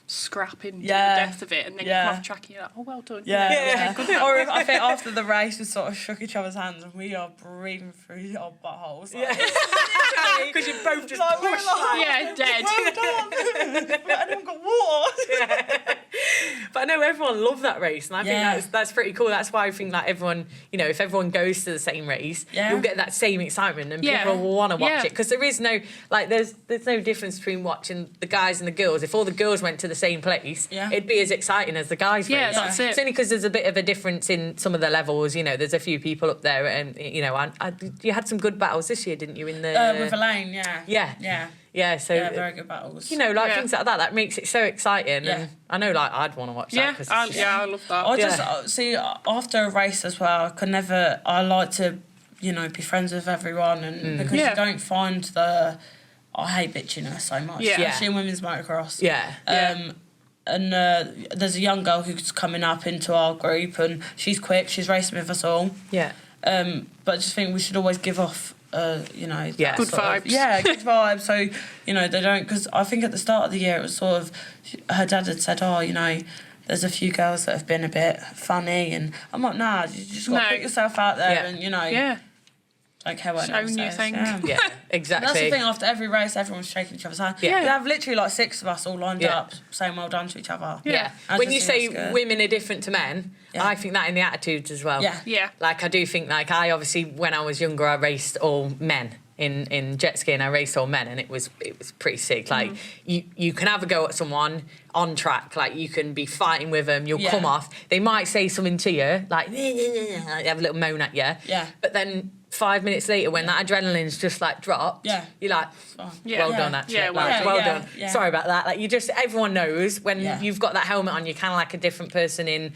scrapping to the death of it, and then you come off track and you're like, oh, well done. Good or I think after the race, we sort of shook each other's hands and we are breathing through our buttholes. Because you both just pushed. Dead. Anyone got water? But I know everyone loved that race, and I think that's pretty cool. That's why I think like everyone, you know, if everyone goes to the same race, you'll get that same excitement, and people will want to watch it because there is no there's no difference between watching the guys and the girls. If all the girls went to the same place, it'd be as exciting as the guys. Yeah, that's it. It's only because there's a bit of a difference in some of the levels. You know, there's a few people up there, and you know, you had some good battles this year, didn't you? In the with Elaine, so very good battles. You know, like things like that makes it so exciting. And I know, like, I'd want to watch that. I love that. I just see after a race as well. I like to, you know, be friends with everyone, and because you don't find the, I hate bitchiness so much, especially in women's motocross. And there's a young girl who's coming up into our group, and she's quick. She's racing with us all. But I just think we should always give off, you know, good vibes. Good vibes. So, you know, they don't, because I think at the start of the year it was sort of, her dad had said, oh, you know, there's a few girls that have been a bit funny, and I'm like, nah, you just got to put yourself out there and, you know, like how I show new things. Yeah, exactly. That's the thing, after every race, everyone's shaking each other's hand. We have literally like 6 of us all lined up saying well done to each other. When you say women are different to men, I think that in the attitudes as well. Like, I do think, like, I obviously, when I was younger, I raced all men in jet ski, and I raced all men, and it was pretty sick. Like, you can have a go at someone on track, like, you can be fighting with them, you'll come off, they might say something to you, like, they have a little moan at you, but then 5 minutes later, when that adrenaline's just like dropped, you're like, well done, actually. Well done. Sorry about that. Like, you just, everyone knows when you've got that helmet on, you're kind of like a different person in.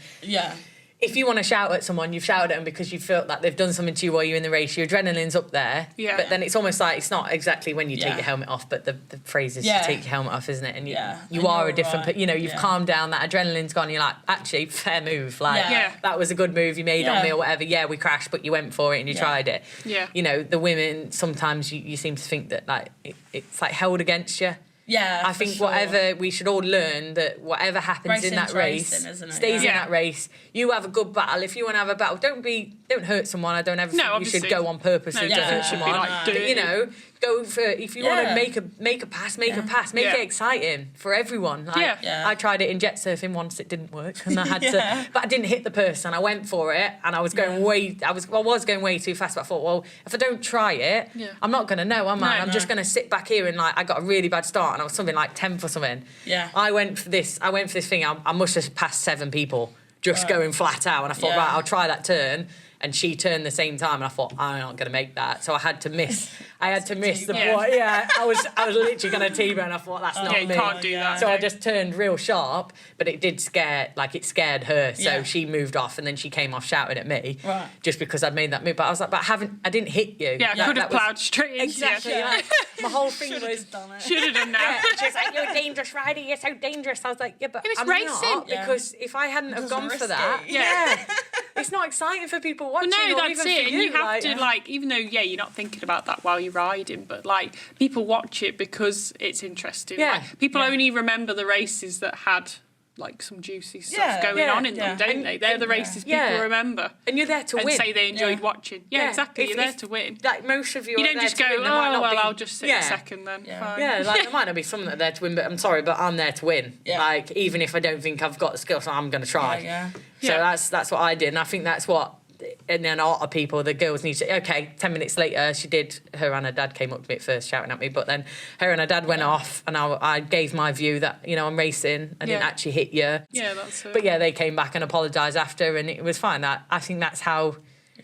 If you want to shout at someone, you've shouted at them because you felt like they've done something to you while you're in the race. Your adrenaline's up there. But then it's almost like, it's not exactly when you take your helmet off, but the phrase is to take your helmet off, isn't it? And you are a different, you know, you've calmed down, that adrenaline's gone, you're like, actually, fair move. Like, that was a good move you made on me or whatever. Yeah, we crashed, but you went for it and you tried it. You know, the women, sometimes you seem to think that, like, it's like held against you. I think whatever, we should all learn that whatever happens in that race stays in that race. You have a good battle. If you want to have a battle, don't hurt someone. I don't ever think you should go on purpose to hurt someone. But, you know, go for, if you want to make a pass, make it exciting for everyone. Like, I tried it in jet surfing once, it didn't work, and I had to, but I didn't hit the person. I went for it, and I was going I was going way too fast. But I thought, well, if I don't try it, I'm not going to know, am I? I'm just going to sit back here and, like, I got a really bad start, and I was something like 10th or something. I went for this thing. I must have passed 7 people just going flat out, and I thought, right, I'll try that turn. And she turned the same time, and I thought, I'm not going to make that. So I had to miss. The point. I was literally going to T-bone, and I thought, that's not me. You can't do that. So I just turned real sharp, but it did scare, like, it scared her. So she moved off, and then she came off shouting at me, just because I'd made that move. But I was like, but I didn't hit you. Yeah, I could have plowed straight into exactly. Like, my whole thing was, should have done that. She was like, you're a dangerous rider. You're so dangerous. I was like, yeah, but it's I'm racing. not, because if I hadn't have gone for that, it's not exciting for people watching. But no, or that's even it. For And you you have to, like, even though, you're not thinking about that while you're riding, but, like, people watch it because it's interesting. Like, people only remember the races that had, like, some juicy stuff going on in them, don't they? They're the races people remember. And you're there to win. And say they enjoyed watching. Exactly. You're there to win. Like, most of you don't there just to go, win. I'll just sit a second then. Fine. Like, there might not be some that are there to win, but I'm sorry, but I'm there to win. Like, even if I don't think I've got the skills, I'm going to try. So that's what I did, and I think that's what. And then a lot of people, the girls need to, 10 minutes later, her and her dad came up to me at first shouting at me, but then her and her dad went off, and I gave my view that, you know, I'm racing, I didn't actually hit you. That's it. But they came back and apologised after, and it was fine. I think that's how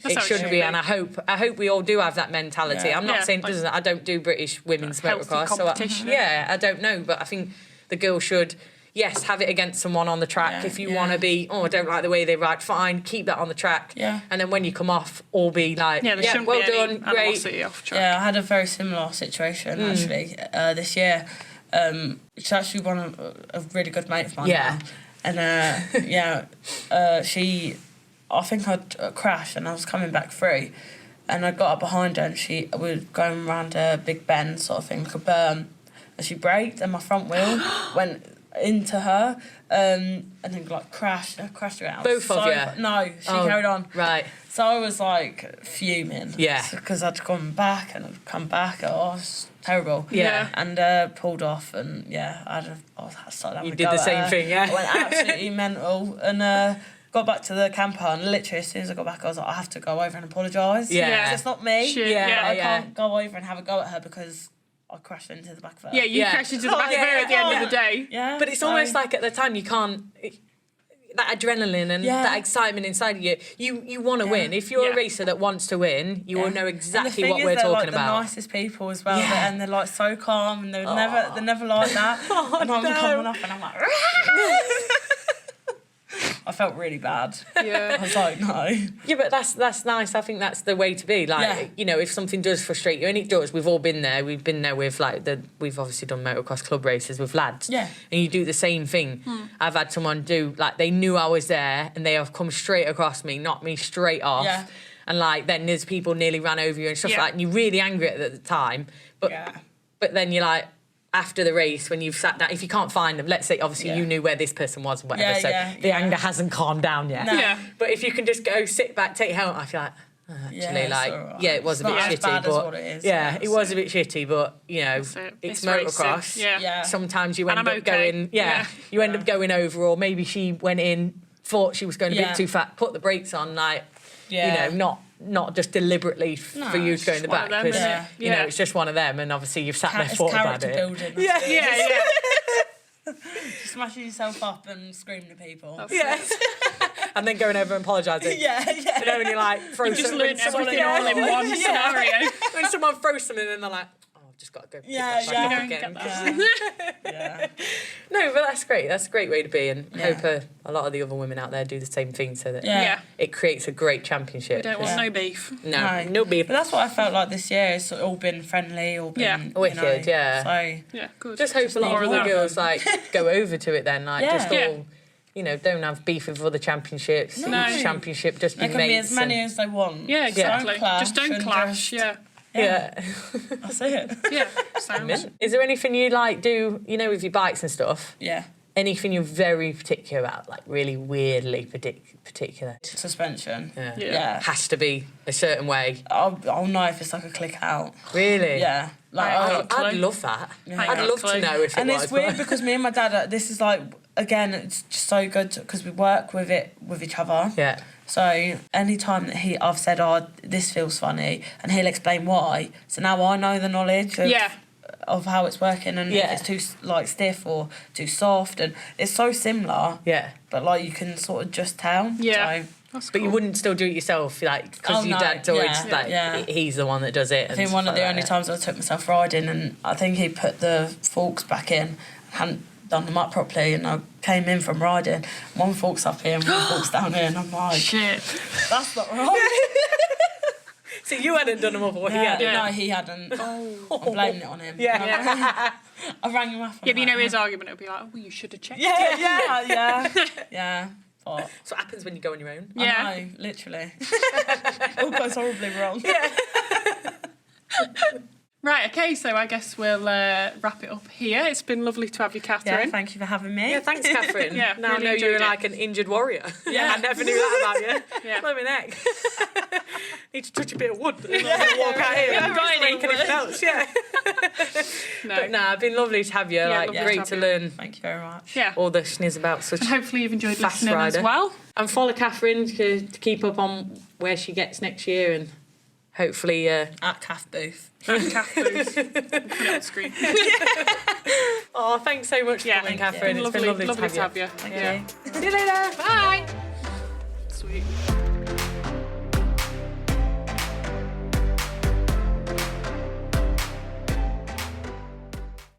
it should be, and I hope we all do have that mentality. I'm not saying I don't do British women's motocross, so I don't know, but I think the girls should. Yes, have it against someone on the track. If you want to be, I don't like the way they ride, fine, keep that on the track. And then when you come off, all be like, well done, great. Off track. I had a very similar situation, actually, this year. She's actually one of a really good mate of mine now. And, I think I'd crashed, and I was coming back through, and I got up behind her, and we were going around a big bend sort of thing, like a berm, and she braked, and my front wheel went into her, and then, like, crashed her out. Both of you? No, she carried on. Right. So I was, like, fuming. Because I'd gone back, and I'd come back, it was terrible. And pulled off, and, I started having You did the same thing, I went absolutely mental, and got back to the camper, and literally as soon as I got back, I was like, I have to go over and apologise. It's not me. I can't go over and have a go at her because I crashed into the back of her. You crashed into the back of her at the end of the day. But it's almost like at the time you can't. That adrenaline and that excitement inside of you, you want to win. If you're a racer that wants to win, you will know exactly what we're talking like about. The nicest people as well, and they're like so calm, and they're never like that. And I'm coming off, and I'm like, I felt really bad. Yeah. I was like, no. Yeah, but that's nice. I think that's the way to be. Like, you know, if something does frustrate you, and it does, we've all been there. We've been there with we've obviously done motocross club races with lads. Yeah. And you do the same thing. I've had someone do, like, they knew I was there and they have come straight across me, knocked me straight off. Yeah. And like, then there's people nearly ran over you and stuff like that. And you're really angry at the time. But then you're like, after the race, when you've sat down, if you can't find them, let's say obviously you knew where this person was and whatever, so the anger hasn't calmed down yet. No. Yeah. But if you can just go sit back, take your helmet off, you're like, oh, actually, like, right. it was It's a bit not as shitty, bad as but what it is. it was a bit shitty, but you know, it's motocross. racing. Yeah. Sometimes you end And up I'm okay. going, you end up going over, or maybe she went in, thought she was going a bit too fast, put the brakes on, like, you know, not just deliberately for you to go in the back, because you know it's just one of them, and obviously you've sat there thought about it. Building. Yeah. Smashing yourself up and screaming at people. And then going over and apologising. Yeah. You know, when you're like, throw Just something, learned everything all in one scenario. when someone throws something and they're like, oh, I've just got to go pick that back up again. Yeah. No, but that's great. That's a great way to be, and I hope a lot of the other women out there do the same thing, so that it creates a great championship. We don't want no beef. No beef. But that's what I felt like this year. It's all been friendly, all been wicked, So Yeah, good. Just hope a lot of other girls like go over to it then, like just all, you know, don't have beef with other championships. No. Each championship just be there can be mates. as many as they want. Yeah, exactly. Don't Just don't clash. Yeah. That's it. Yeah. Sounds. Is there anything you like do, you know, with your bikes and stuff? Yeah. Anything you're very particular about, like really weirdly particular? Suspension. Yeah. Has to be a certain way. I'll know if it's like a click out. Really? Yeah. Like I'd love that. I'd love to know if it and was. it's weird because me and my dad, this is like, again, it's just so good because we work with it with each other. Yeah. So any time that I've said, oh, this feels funny, and he'll explain why. So now I know the knowledge of how it's working, and if it's too like stiff or too soft, and it's so similar. Yeah. But like you can sort of just tell. Yeah. So, That's But cool. you wouldn't still do it yourself, like, because your dad's always he's the one that does it. I think one of the only times I took myself riding, and I think he put the forks back in, hadn't done them up properly, and I came in from riding, one fork's up here and one fork's down here, and I'm like, Shit. that's not right. So you hadn't done them up, or he had? No, he hadn't. I'm blaming it on him. Yeah. I rang him up. Yeah, but you know his argument would be like, oh, you should have checked. Yeah. But That's what happens when you go on your own. Yeah. I know, literally. All goes horribly wrong. Right, okay, so I guess we'll wrap it up here. It's been lovely to have you, Kathryn. Yeah, thank you for having me. Yeah, thanks, Kathryn. Yeah, now really I know enjoyed you're it. like an injured warrior. Yeah. I never knew that about you. Yeah. Blow my neck. Need to touch a bit of wood and then walk out here and got any break anything else. Yeah. No. But it's been lovely to have you. lovely to Great have to you. learn Thank you very much. Yeah. all the schniz about such And hopefully you've enjoyed fast listening rider. as well. And follow Kathryn to keep up on where she gets next year, and hopefully At Kathryn Booth. Kath Booth. Put it on screen. oh, thanks so much for Yeah, coming, thank Kathryn. you. It's been lovely to have you. Thank Yeah. you. See you later. Bye. Sweet.